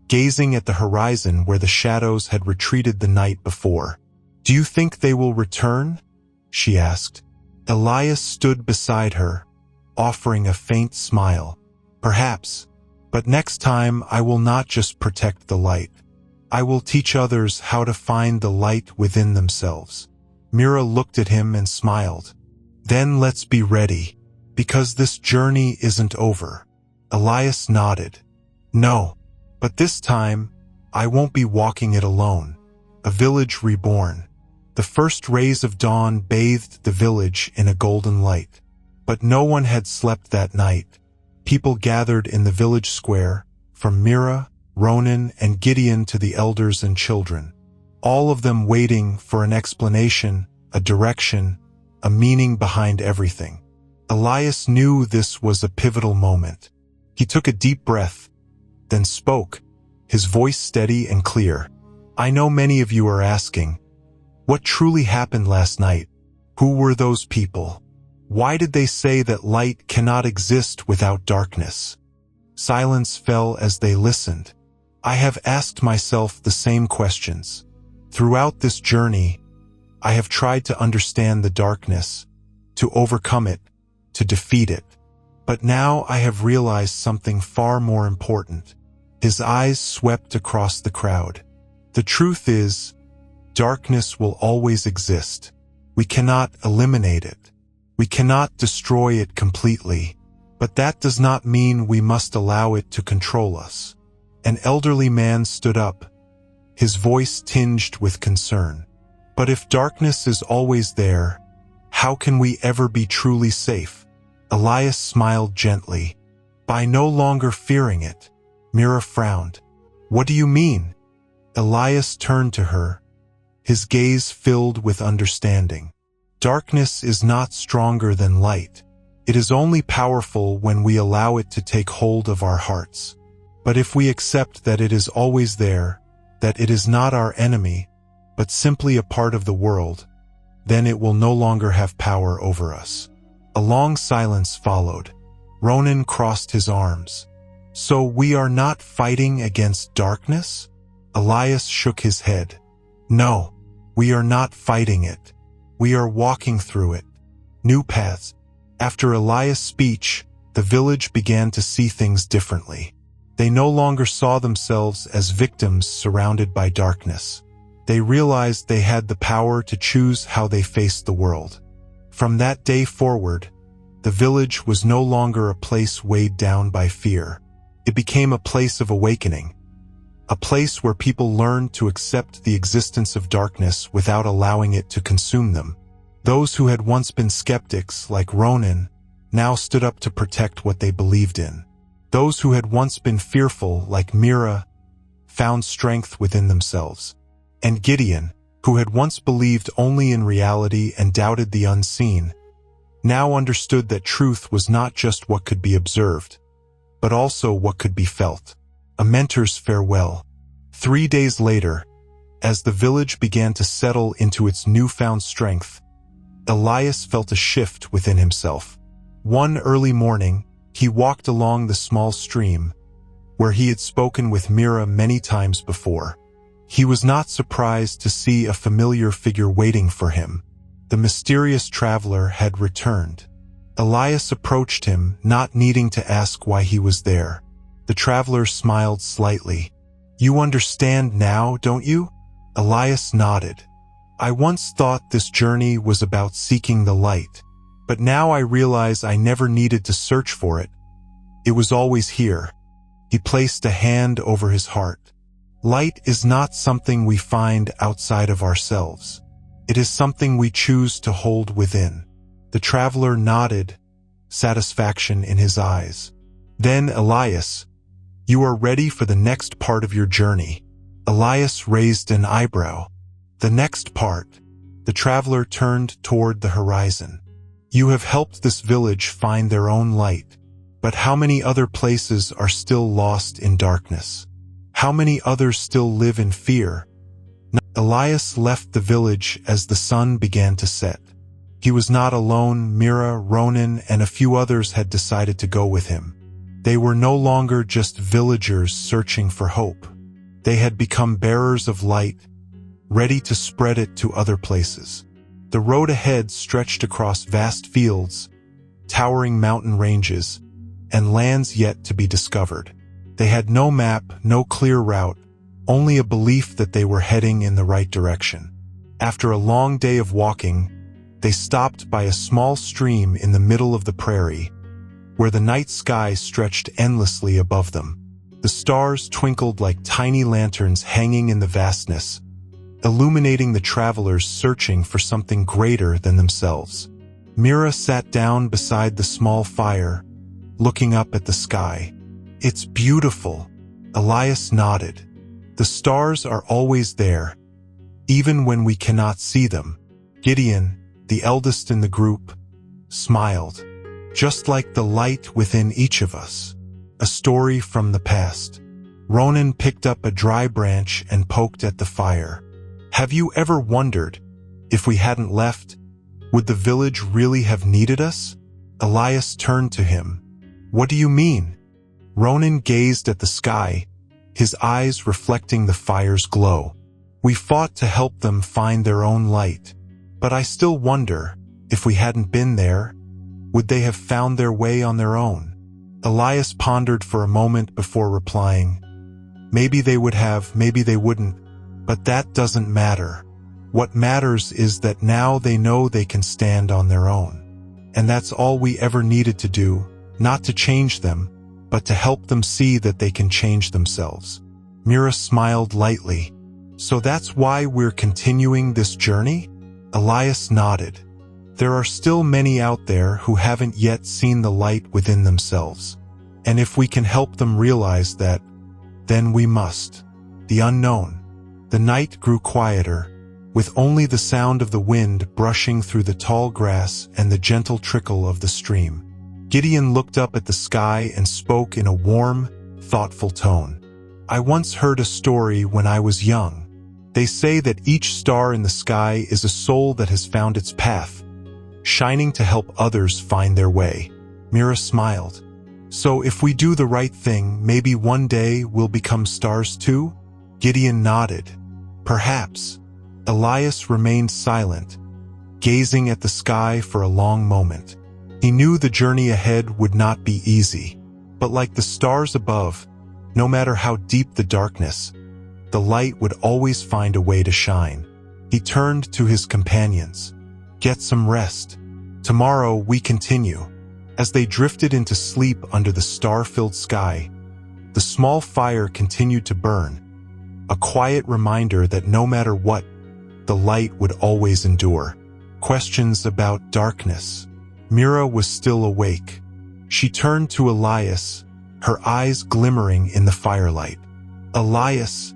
gazing at the horizon where the shadows had retreated the night before. Do you think they will return? She asked. Elias stood beside her, offering a faint smile. Perhaps, but next time I will not just protect the light. I will teach others how to find the light within themselves. Mira looked at him and smiled. Then let's be ready, because this journey isn't over. Elias nodded. No, but this time, I won't be walking it alone. A village reborn. The first rays of dawn bathed the village in a golden light. But no one had slept that night. People gathered in the village square, from Mira, Ronan, and Gideon to the elders and children. All of them waiting for an explanation, a direction, a meaning behind everything. Elias knew this was a pivotal moment. He took a deep breath, then spoke, his voice steady and clear. I know many of you are asking, what truly happened last night? Who were those people? Why did they say that light cannot exist without darkness? Silence fell as they listened. I have asked myself the same questions. Throughout this journey, I have tried to understand the darkness, to overcome it, to defeat it. But now I have realized something far more important. His eyes swept across the crowd. The truth is, darkness will always exist. We cannot eliminate it. We cannot destroy it completely. But that does not mean we must allow it to control us. An elderly man stood up, his voice tinged with concern. But if darkness is always there, how can we ever be truly safe? Elias smiled gently. By no longer fearing it. Mira frowned. What do you mean? Elias turned to her, his gaze filled with understanding. Darkness is not stronger than light. It is only powerful when we allow it to take hold of our hearts. But if we accept that it is always there, that it is not our enemy, but simply a part of the world, then it will no longer have power over us. A long silence followed. Ronan crossed his arms. So we are not fighting against darkness? Elias shook his head. No, we are not fighting it. We are walking through it. New paths. After Elias' speech, the village began to see things differently. They no longer saw themselves as victims surrounded by darkness. They realized they had the power to choose how they faced the world. From that day forward, the village was no longer a place weighed down by fear. It became a place of awakening, a place where people learned to accept the existence of darkness without allowing it to consume them. Those who had once been skeptics, like Ronan, now stood up to protect what they believed in. Those who had once been fearful, like Mira, found strength within themselves. And Gideon, who had once believed only in reality and doubted the unseen, now understood that truth was not just what could be observed, but also what could be felt. A mentor's farewell. 3 days later, as the village began to settle into its newfound strength, Elias felt a shift within himself. One early morning, he walked along the small stream, where he had spoken with Mira many times before. He was not surprised to see a familiar figure waiting for him. The mysterious traveler had returned. Elias approached him, not needing to ask why he was there. The traveler smiled slightly. You understand now, don't you? Elias nodded. I once thought this journey was about seeking the light, but now I realize I never needed to search for it. It was always here. He placed a hand over his heart. Light is not something we find outside of ourselves. It is something we choose to hold within. The traveler nodded, satisfaction in his eyes. Then, Elias, you are ready for the next part of your journey. Elias raised an eyebrow. The next part. The traveler turned toward the horizon. You have helped this village find their own light. But how many other places are still lost in darkness? How many others still live in fear? Elias left the village as the sun began to set. He was not alone. Mira, Ronan, and a few others had decided to go with him. They were no longer just villagers searching for hope. They had become bearers of light, ready to spread it to other places. The road ahead stretched across vast fields, towering mountain ranges, and lands yet to be discovered. They had no map, no clear route, only a belief that they were heading in the right direction. After a long day of walking, they stopped by a small stream in the middle of the prairie, where the night sky stretched endlessly above them. The stars twinkled like tiny lanterns hanging in the vastness, illuminating the travelers searching for something greater than themselves. Mira sat down beside the small fire, looking up at the sky. It's beautiful. Elias nodded. The stars are always there, even when we cannot see them. Gideon, the eldest in the group, smiled. Just like the light within each of us. A story from the past. Ronan picked up a dry branch and poked at the fire. Have you ever wondered, if we hadn't left, would the village really have needed us? Elias turned to him. What do you mean? Ronan gazed at the sky, his eyes reflecting the fire's glow. We fought to help them find their own light. But I still wonder, if we hadn't been there, would they have found their way on their own? Elias pondered for a moment before replying, maybe they would have, maybe they wouldn't, but that doesn't matter. What matters is that now they know they can stand on their own. And that's all we ever needed to do, not to change them, but to help them see that they can change themselves. Mira smiled lightly. So that's why we're continuing this journey? Elias nodded. There are still many out there who haven't yet seen the light within themselves. And if we can help them realize that, then we must. The unknown. The night grew quieter, with only the sound of the wind brushing through the tall grass and the gentle trickle of the stream. Gideon looked up at the sky and spoke in a warm, thoughtful tone. I once heard a story when I was young. They say that each star in the sky is a soul that has found its path, shining to help others find their way. Mira smiled. So if we do the right thing, maybe one day we'll become stars too? Gideon nodded. Perhaps. Elias remained silent, gazing at the sky for a long moment. He knew the journey ahead would not be easy, but like the stars above, no matter how deep the darkness, the light would always find a way to shine. He turned to his companions. Get some rest. Tomorrow we continue. As they drifted into sleep under the star-filled sky, the small fire continued to burn, a quiet reminder that no matter what, the light would always endure. Questions about darkness. Mira was still awake. She turned to Elias, her eyes glimmering in the firelight. Elias,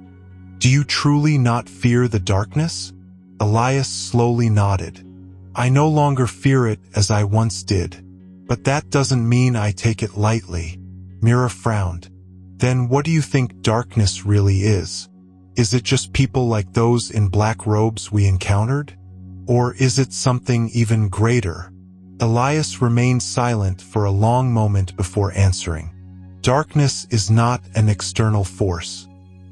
do you truly not fear the darkness? Elias slowly nodded. I no longer fear it as I once did. But that doesn't mean I take it lightly. Mira frowned. Then what do you think darkness really is? Is it just people like those in black robes we encountered? Or is it something even greater? Elias remained silent for a long moment before answering. Darkness is not an external force.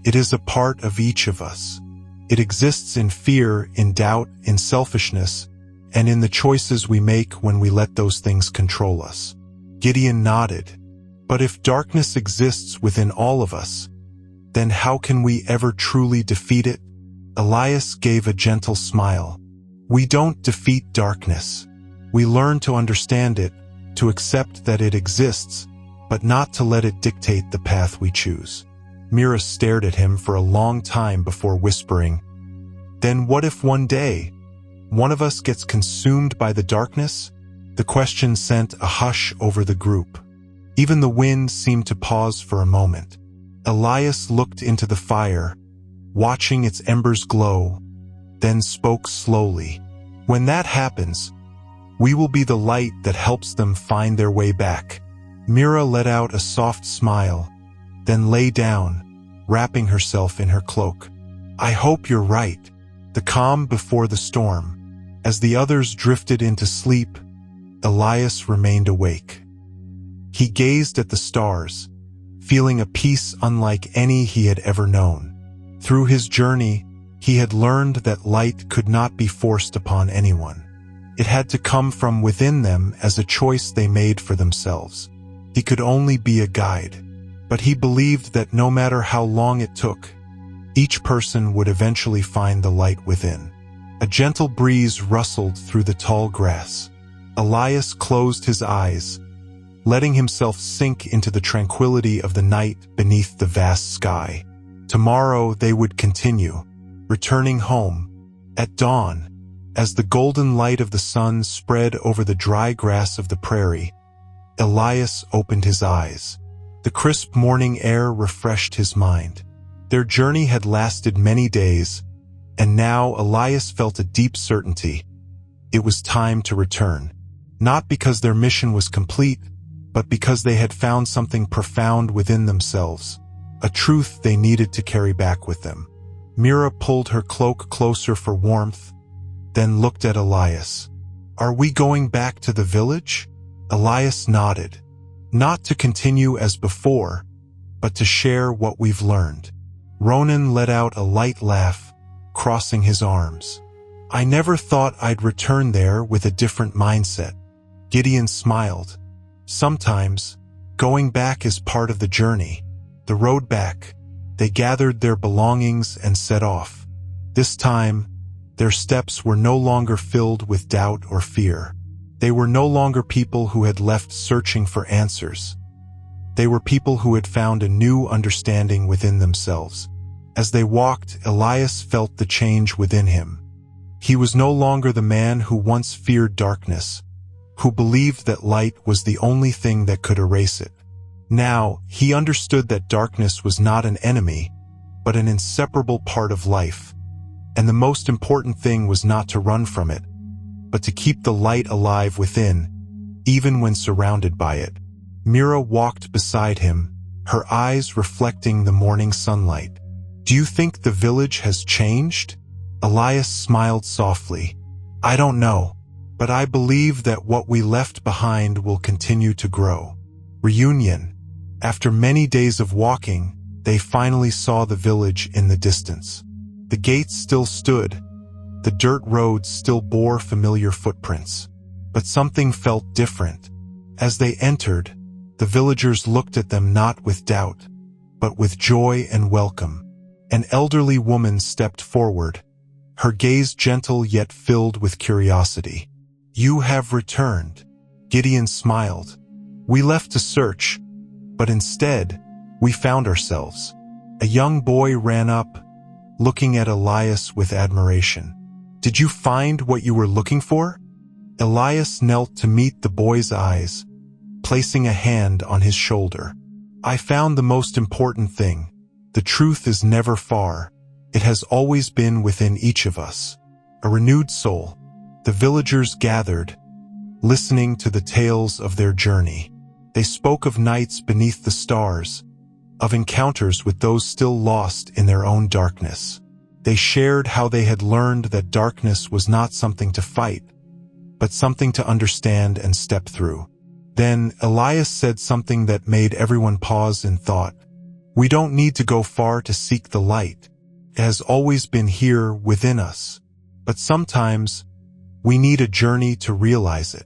It is a part of each of us. It exists in fear, in doubt, in selfishness, and in the choices we make when we let those things control us. Gideon nodded. But if darkness exists within all of us, then how can we ever truly defeat it? Elias gave a gentle smile. We don't defeat darkness. We learn to understand it, to accept that it exists, but not to let it dictate the path we choose. Mira stared at him for a long time before whispering, Then what if one day one of us gets consumed by the darkness? The question sent a hush over the group. Even the wind seemed to pause for a moment. Elias looked into the fire, watching its embers glow, then spoke slowly. When that happens, we will be the light that helps them find their way back. Mira let out a soft smile, then lay down, wrapping herself in her cloak. I hope you're right. The calm before the storm. As the others drifted into sleep, Elias remained awake. He gazed at the stars, feeling a peace unlike any he had ever known. Through his journey, he had learned that light could not be forced upon anyone. It had to come from within them as a choice they made for themselves. He could only be a guide, but he believed that no matter how long it took, each person would eventually find the light within. A gentle breeze rustled through the tall grass. Elias closed his eyes, letting himself sink into the tranquility of the night beneath the vast sky. Tomorrow they would continue, returning home. At dawn, as the golden light of the sun spread over the dry grass of the prairie, Elias opened his eyes. The crisp morning air refreshed his mind. Their journey had lasted many days, and now Elias felt a deep certainty. It was time to return. Not because their mission was complete, but because they had found something profound within themselves, a truth they needed to carry back with them. Mira pulled her cloak closer for warmth, then looked at Elias. Are we going back to the village? Elias nodded. Not to continue as before, but to share what we've learned. Ronan let out a light laugh, crossing his arms. I never thought I'd return there with a different mindset. Gideon smiled. Sometimes, going back is part of the journey. The road back, they gathered their belongings and set off. This time, their steps were no longer filled with doubt or fear. They were no longer people who had left searching for answers. They were people who had found a new understanding within themselves. As they walked, Elias felt the change within him. He was no longer the man who once feared darkness, who believed that light was the only thing that could erase it. Now, he understood that darkness was not an enemy, but an inseparable part of life. And the most important thing was not to run from it, but to keep the light alive within, even when surrounded by it. Mira walked beside him, her eyes reflecting the morning sunlight. Do you think the village has changed? Elias smiled softly. I don't know, but I believe that what we left behind will continue to grow. Reunion. After many days of walking, they finally saw the village in the distance. The gates still stood. The dirt roads still bore familiar footprints. But something felt different. As they entered, the villagers looked at them not with doubt, but with joy and welcome. An elderly woman stepped forward, her gaze gentle yet filled with curiosity. You have returned. Gideon smiled. We left to search, but instead, we found ourselves. A young boy ran up, looking at Elias with admiration. Did you find what you were looking for? Elias knelt to meet the boy's eyes, placing a hand on his shoulder. I found the most important thing. The truth is never far. It has always been within each of us. A renewed soul. The villagers gathered, listening to the tales of their journey. They spoke of nights beneath the stars, of encounters with those still lost in their own darkness. They shared how they had learned that darkness was not something to fight, but something to understand and step through. Then Elias said something that made everyone pause in thought. We don't need to go far to seek the light. It has always been here within us. But sometimes, we need a journey to realize it.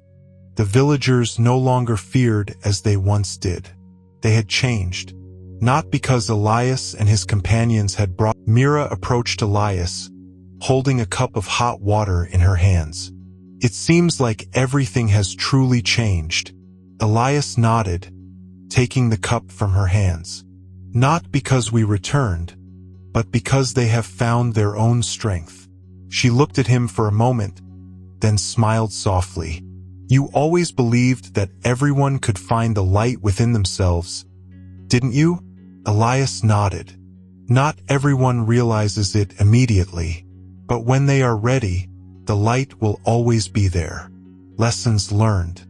The villagers no longer feared as they once did. They had changed. Not because Elias and his companions had brought. Mira approached Elias, holding a cup of hot water in her hands. It seems like everything has truly changed. Elias nodded, taking the cup from her hands. Not because we returned, but because they have found their own strength. She looked at him for a moment, then smiled softly. You always believed that everyone could find the light within themselves, didn't you? Elias nodded. Not everyone realizes it immediately, but when they are ready, the light will always be there. Lessons learned.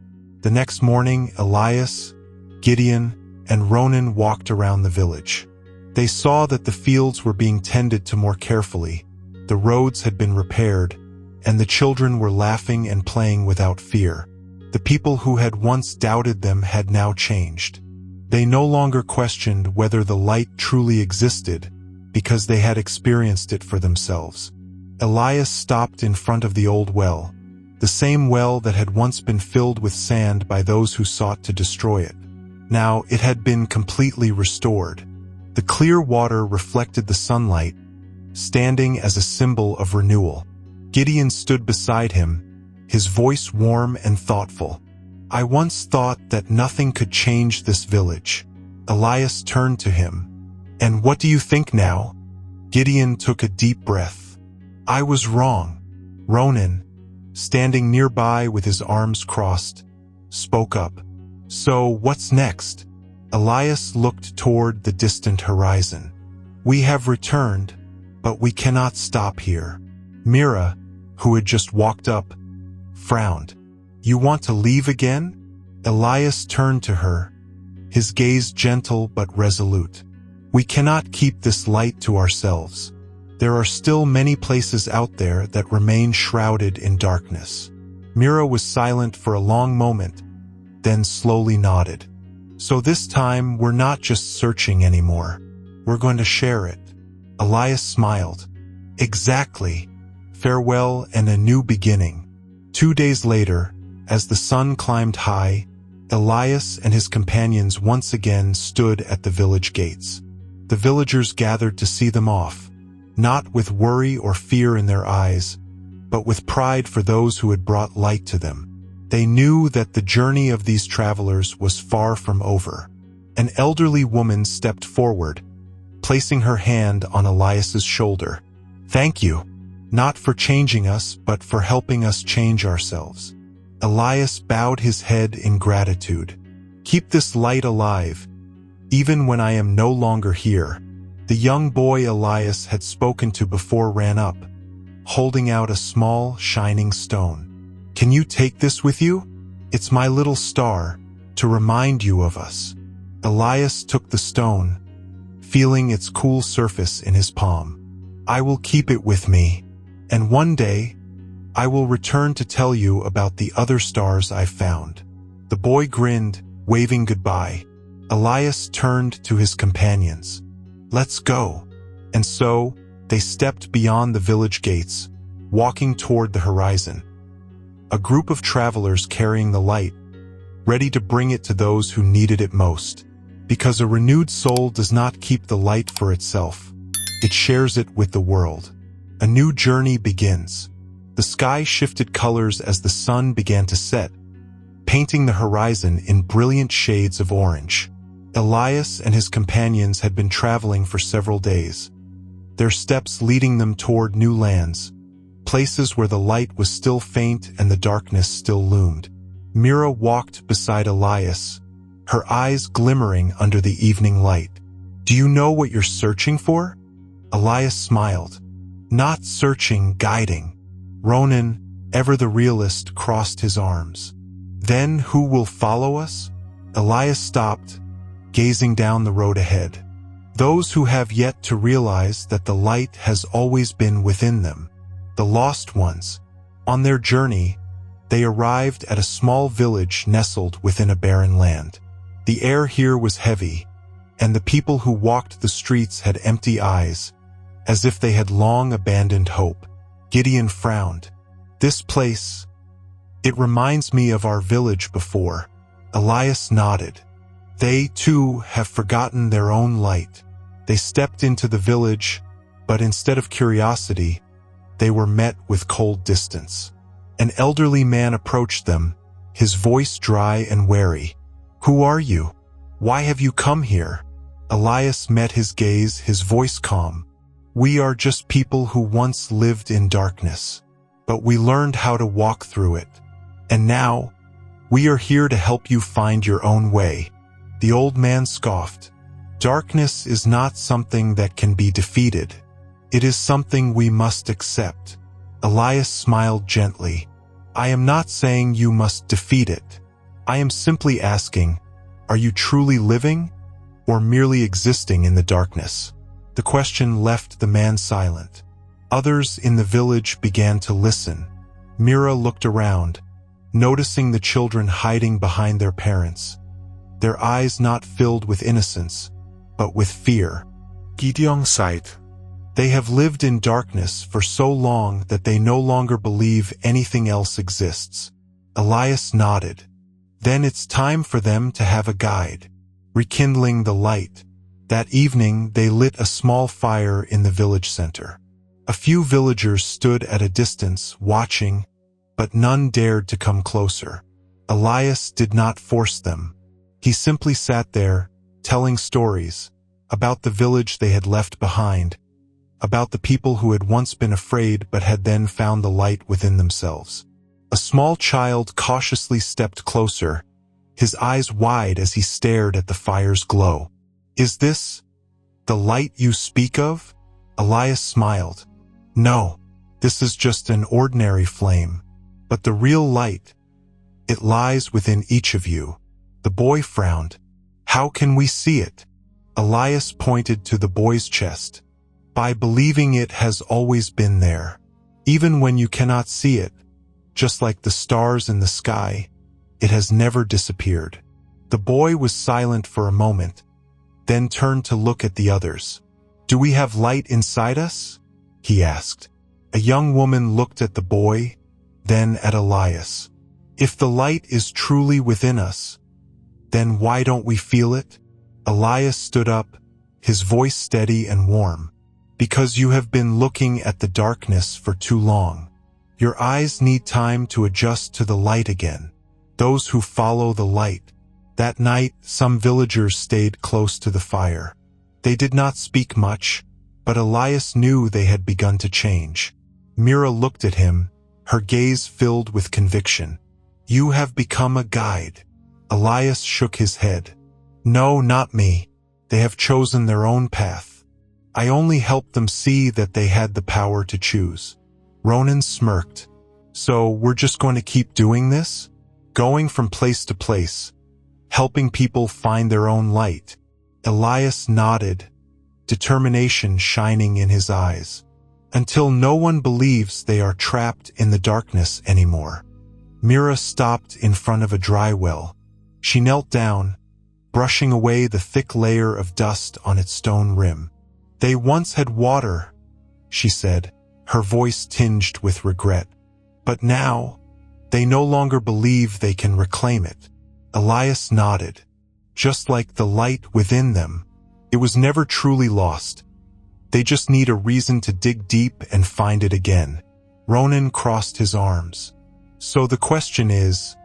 The next morning, Elias, Gideon, and Ronan walked around the village. They saw that the fields were being tended to more carefully, the roads had been repaired, and the children were laughing and playing without fear. The people who had once doubted them had now changed. They no longer questioned whether the light truly existed, because they had experienced it for themselves. Elias stopped in front of the old well, the same well that had once been filled with sand by those who sought to destroy it. Now it had been completely restored. The clear water reflected the sunlight, standing as a symbol of renewal. Gideon stood beside him, his voice warm and thoughtful. I once thought that nothing could change this village. Elias turned to him. And what do you think now? Gideon took a deep breath. I was wrong. Ronan, standing nearby with his arms crossed, spoke up. So what's next? Elias looked toward the distant horizon. We have returned, but we cannot stop here. Mira, who had just walked up, frowned. You want to leave again? Elias turned to her, his gaze gentle but resolute. We cannot keep this light to ourselves. There are still many places out there that remain shrouded in darkness. Mira was silent for a long moment, then slowly nodded. So this time, we're not just searching anymore. We're going to share it. Elias smiled. Exactly. farewell and a new beginning. 2 days later, as the sun climbed high, Elias and his companions once again stood at the village gates. The villagers gathered to see them off, not with worry or fear in their eyes, but with pride for those who had brought light to them. They knew that the journey of these travelers was far from over. An elderly woman stepped forward, placing her hand on Elias's shoulder. "Thank you, not for changing us, but for helping us change ourselves." Elias bowed his head in gratitude. "Keep this light alive, even when I am no longer here." The young boy Elias had spoken to before ran up, holding out a small, shining stone. "Can you take this with you? It's my little star, to remind you of us." Elias took the stone, feeling its cool surface in his palm. "I will keep it with me, and one day, I will return to tell you about the other stars I've found." The boy grinned, waving goodbye. Elias turned to his companions. "Let's go." And so, they stepped beyond the village gates, walking toward the horizon. A group of travelers carrying the light, ready to bring it to those who needed it most. Because a renewed soul does not keep the light for itself. It shares it with the world. A new journey begins. The sky shifted colors as the sun began to set, painting the horizon in brilliant shades of orange. Elias and his companions had been traveling for several days, their steps leading them toward new lands, places where the light was still faint and the darkness still loomed. Mira walked beside Elias, her eyes glimmering under the evening light. "Do you know what you're searching for?" Elias smiled. "Not searching, guiding." Ronan, ever the realist, crossed his arms. "Then who will follow us?" Elias stopped, gazing down the road ahead. "Those who have yet to realize that the light has always been within them. The lost ones." On their journey, they arrived at a small village nestled within a barren land. The air here was heavy, and the people who walked the streets had empty eyes, as if they had long abandoned hope. Gideon frowned. "This place, it reminds me of our village before." Elias nodded. They, too, have forgotten their own light. They stepped into the village, but instead of curiosity, they were met with cold distance. An elderly man approached them, his voice dry and wary. "Who are you? Why have you come here?" Elias met his gaze, his voice calm. "We are just people who once lived in darkness, but we learned how to walk through it. And now, we are here to help you find your own way." The old man scoffed. "Darkness is not something that can be defeated. It is something we must accept." Elias smiled gently. "I am not saying you must defeat it. I am simply asking, are you truly living, or merely existing in the darkness?" The question left the man silent. Others in the village began to listen. Mira looked around, noticing the children hiding behind their parents, their eyes not filled with innocence, but with fear. Gideon sighed. "They have lived in darkness for so long that they no longer believe anything else exists." Elias nodded. "Then it's time for them to have a guide." Rekindling the light, that evening they lit a small fire in the village center. A few villagers stood at a distance, watching, but none dared to come closer. Elias did not force them. He simply sat there, telling stories about the village they had left behind, about the people who had once been afraid but had then found the light within themselves. A small child cautiously stepped closer, his eyes wide as he stared at the fire's glow. "Is this the light you speak of?" Elias smiled. "No, this is just an ordinary flame. But the real light, it lies within each of you." The boy frowned. "How can we see it?" Elias pointed to the boy's chest. "By believing it has always been there. Even when you cannot see it, just like the stars in the sky, it has never disappeared." The boy was silent for a moment, then turned to look at the others. "Do we have light inside us?" he asked. A young woman looked at the boy, then at Elias. If the light is truly within us, then why don't we feel it? Elias stood up, his voice steady and warm. Because you have been looking at the darkness for too long. Your eyes need time to adjust to the light again. Those who follow the light. That night, some villagers stayed close to the fire. They did not speak much, but Elias knew they had begun to change. Mira looked at him, her gaze filled with conviction. You have become a guide. Elias shook his head. No, not me. They have chosen their own path. I only helped them see that they had the power to choose. Ronan smirked. So we're just going to keep doing this? Going from place to place, helping people find their own light. Elias nodded, determination shining in his eyes. Until no one believes they are trapped in the darkness anymore. Mira stopped in front of a dry well. She knelt down, brushing away the thick layer of dust on its stone rim. They once had water, she said, her voice tinged with regret. But now, they no longer believe they can reclaim it. Elias nodded. Just like the light within them, it was never truly lost. They just need a reason to dig deep and find it again. Ronan crossed his arms. So the question is,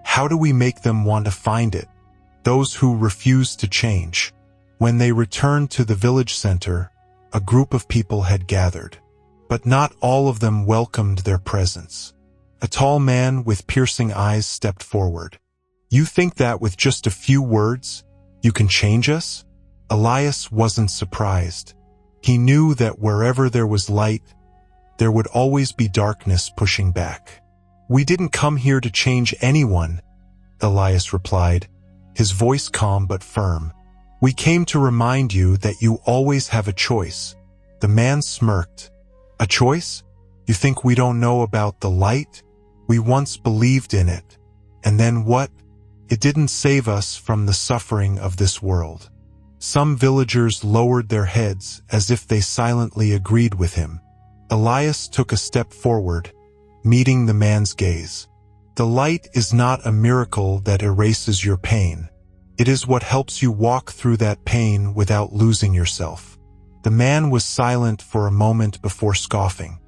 how do we make them want to find it? Those who refuse to change. When they returned to the village center, a group of people had gathered. But not all of them welcomed their presence. A tall man with piercing eyes stepped forward. You think that with just a few words, you can change us? Elias wasn't surprised. He knew that wherever there was light, there would always be darkness pushing back. We didn't come here to change anyone, Elias replied, his voice calm but firm. We came to remind you that you always have a choice. The man smirked. A choice? You think we don't know about the light? We once believed in it. And then what? It didn't save us from the suffering of this world. Some villagers lowered their heads as if they silently agreed with him. Elias took a step forward, meeting the man's gaze. The light is not a miracle that erases your pain. It is what helps you walk through that pain without losing yourself. The man was silent for a moment before scoffing.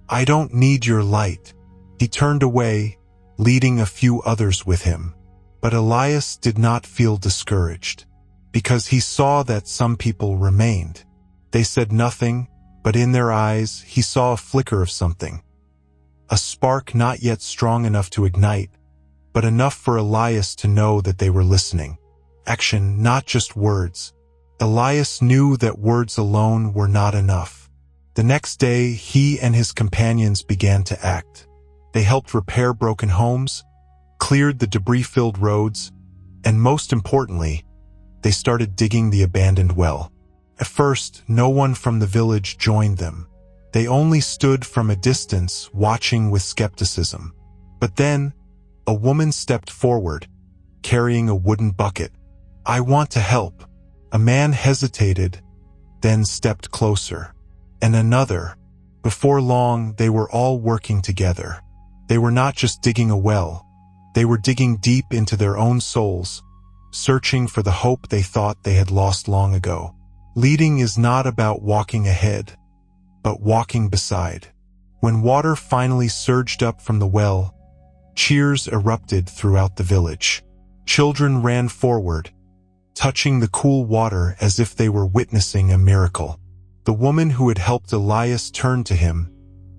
I don't need your light. He turned away, leading a few others with him. But Elias did not feel discouraged, because he saw that some people remained. They said nothing, but in their eyes he saw a flicker of something. A spark not yet strong enough to ignite, but enough for Elias to know that they were listening. Action, not just words. Elias knew that words alone were not enough. The next day, he and his companions began to act. They helped repair broken homes, cleared the debris-filled roads, and most importantly, they started digging the abandoned well. At first, no one from the village joined them. They only stood from a distance, watching with skepticism. But then, a woman stepped forward, carrying a wooden bucket. I want to help. A man hesitated, then stepped closer. And another. Before long, they were all working together. They were not just digging a well. They were digging deep into their own souls, searching for the hope they thought they had lost long ago. Leading is not about walking ahead, but walking beside. When water finally surged up from the well, cheers erupted throughout the village. Children ran forward, touching the cool water as if they were witnessing a miracle. The woman who had helped Elias turned to him,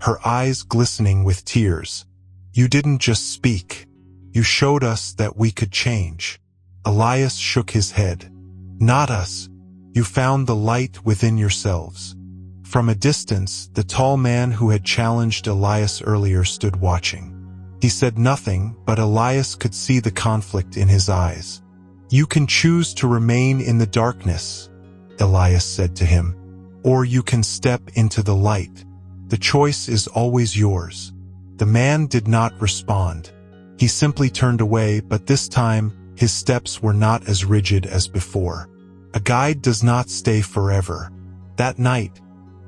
her eyes glistening with tears. You didn't just speak. You showed us that we could change. Elias shook his head. Not us. You found the light within yourselves. From a distance, the tall man who had challenged Elias earlier stood watching. He said nothing, but Elias could see the conflict in his eyes. You can choose to remain in the darkness, Elias said to him, or you can step into the light. The choice is always yours. The man did not respond. He simply turned away, but this time, his steps were not as rigid as before. A guide does not stay forever. That night,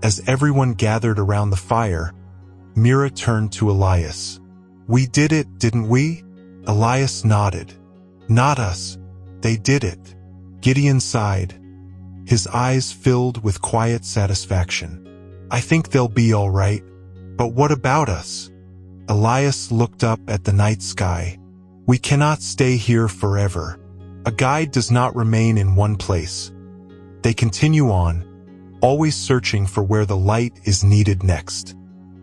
as everyone gathered around the fire, Mira turned to Elias. "We did it, didn't we?" Elias nodded. "Not us. They did it." Gideon sighed, his eyes filled with quiet satisfaction. "I think they'll be all right. But what about us?" Elias looked up at the night sky. "We cannot stay here forever. A guide does not remain in one place." They continue on, always searching for where the light is needed next.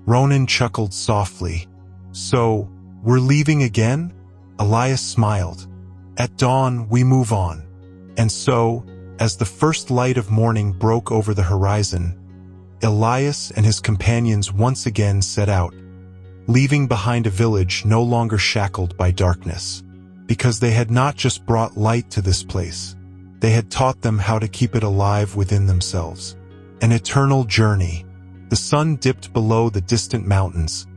Ronan chuckled softly. "So, we're leaving again?" Elias smiled. "At dawn, we move on." And so, as the first light of morning broke over the horizon, Elias and his companions once again set out, leaving behind a village no longer shackled by darkness. Because they had not just brought light to this place, they had taught them how to keep it alive within themselves. An eternal journey. The sun dipped below the distant mountains,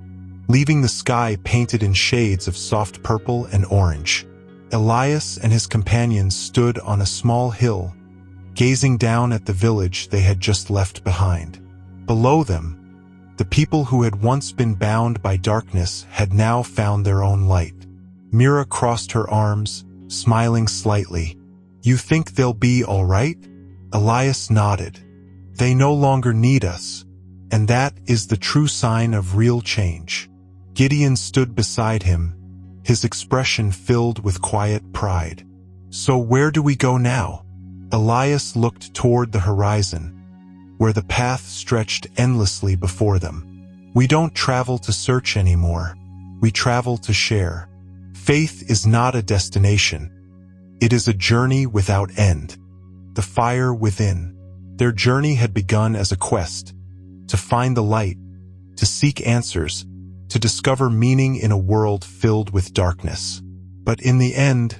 leaving the sky painted in shades of soft purple and orange. Elias and his companions stood on a small hill, gazing down at the village they had just left behind. Below them, the people who had once been bound by darkness had now found their own light. Mira crossed her arms, smiling slightly. "You think they'll be all right?" Elias nodded. "They no longer need us, and that is the true sign of real change." Gideon stood beside him, his expression filled with quiet pride. "So where do we go now?" Elias looked toward the horizon, where the path stretched endlessly before them. "We don't travel to search anymore. We travel to share. Faith is not a destination. It is a journey without end." The fire within. Their journey had begun as a quest, to find the light, to seek answers, to discover meaning in a world filled with darkness. But in the end,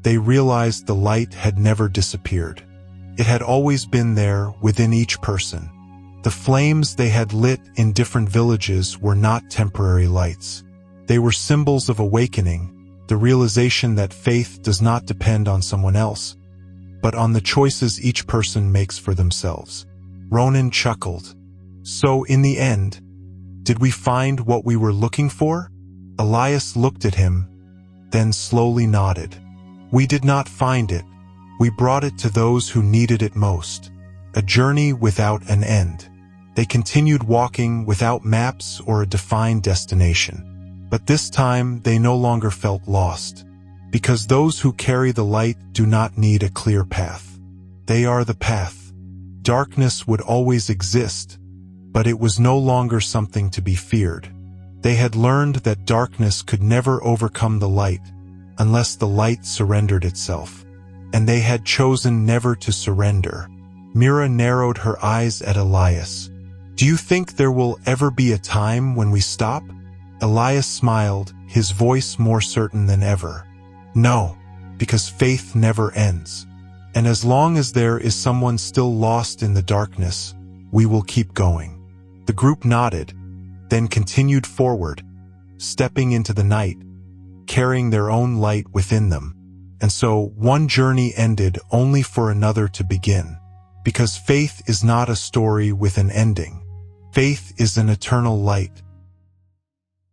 they realized the light had never disappeared. It had always been there within each person. The flames they had lit in different villages were not temporary lights. They were symbols of awakening, the realization that faith does not depend on someone else, but on the choices each person makes for themselves. Ronan chuckled. "So in the end, did we find what we were looking for?" Elias looked at him, then slowly nodded. "We did not find it. We brought it to those who needed it most. A journey without an end." They continued walking without maps or a defined destination. But this time they no longer felt lost, because those who carry the light do not need a clear path. They are the path. Darkness would always exist, but it was no longer something to be feared. They had learned that darkness could never overcome the light unless the light surrendered itself. And they had chosen never to surrender. Mira narrowed her eyes at Elias. "Do you think there will ever be a time when we stop?" Elias smiled, his voice more certain than ever. "No, because faith never ends. And as long as there is someone still lost in the darkness, we will keep going." The group nodded, then continued forward, stepping into the night, carrying their own light within them. And so one journey ended only for another to begin. Because faith is not a story with an ending. Faith is an eternal light,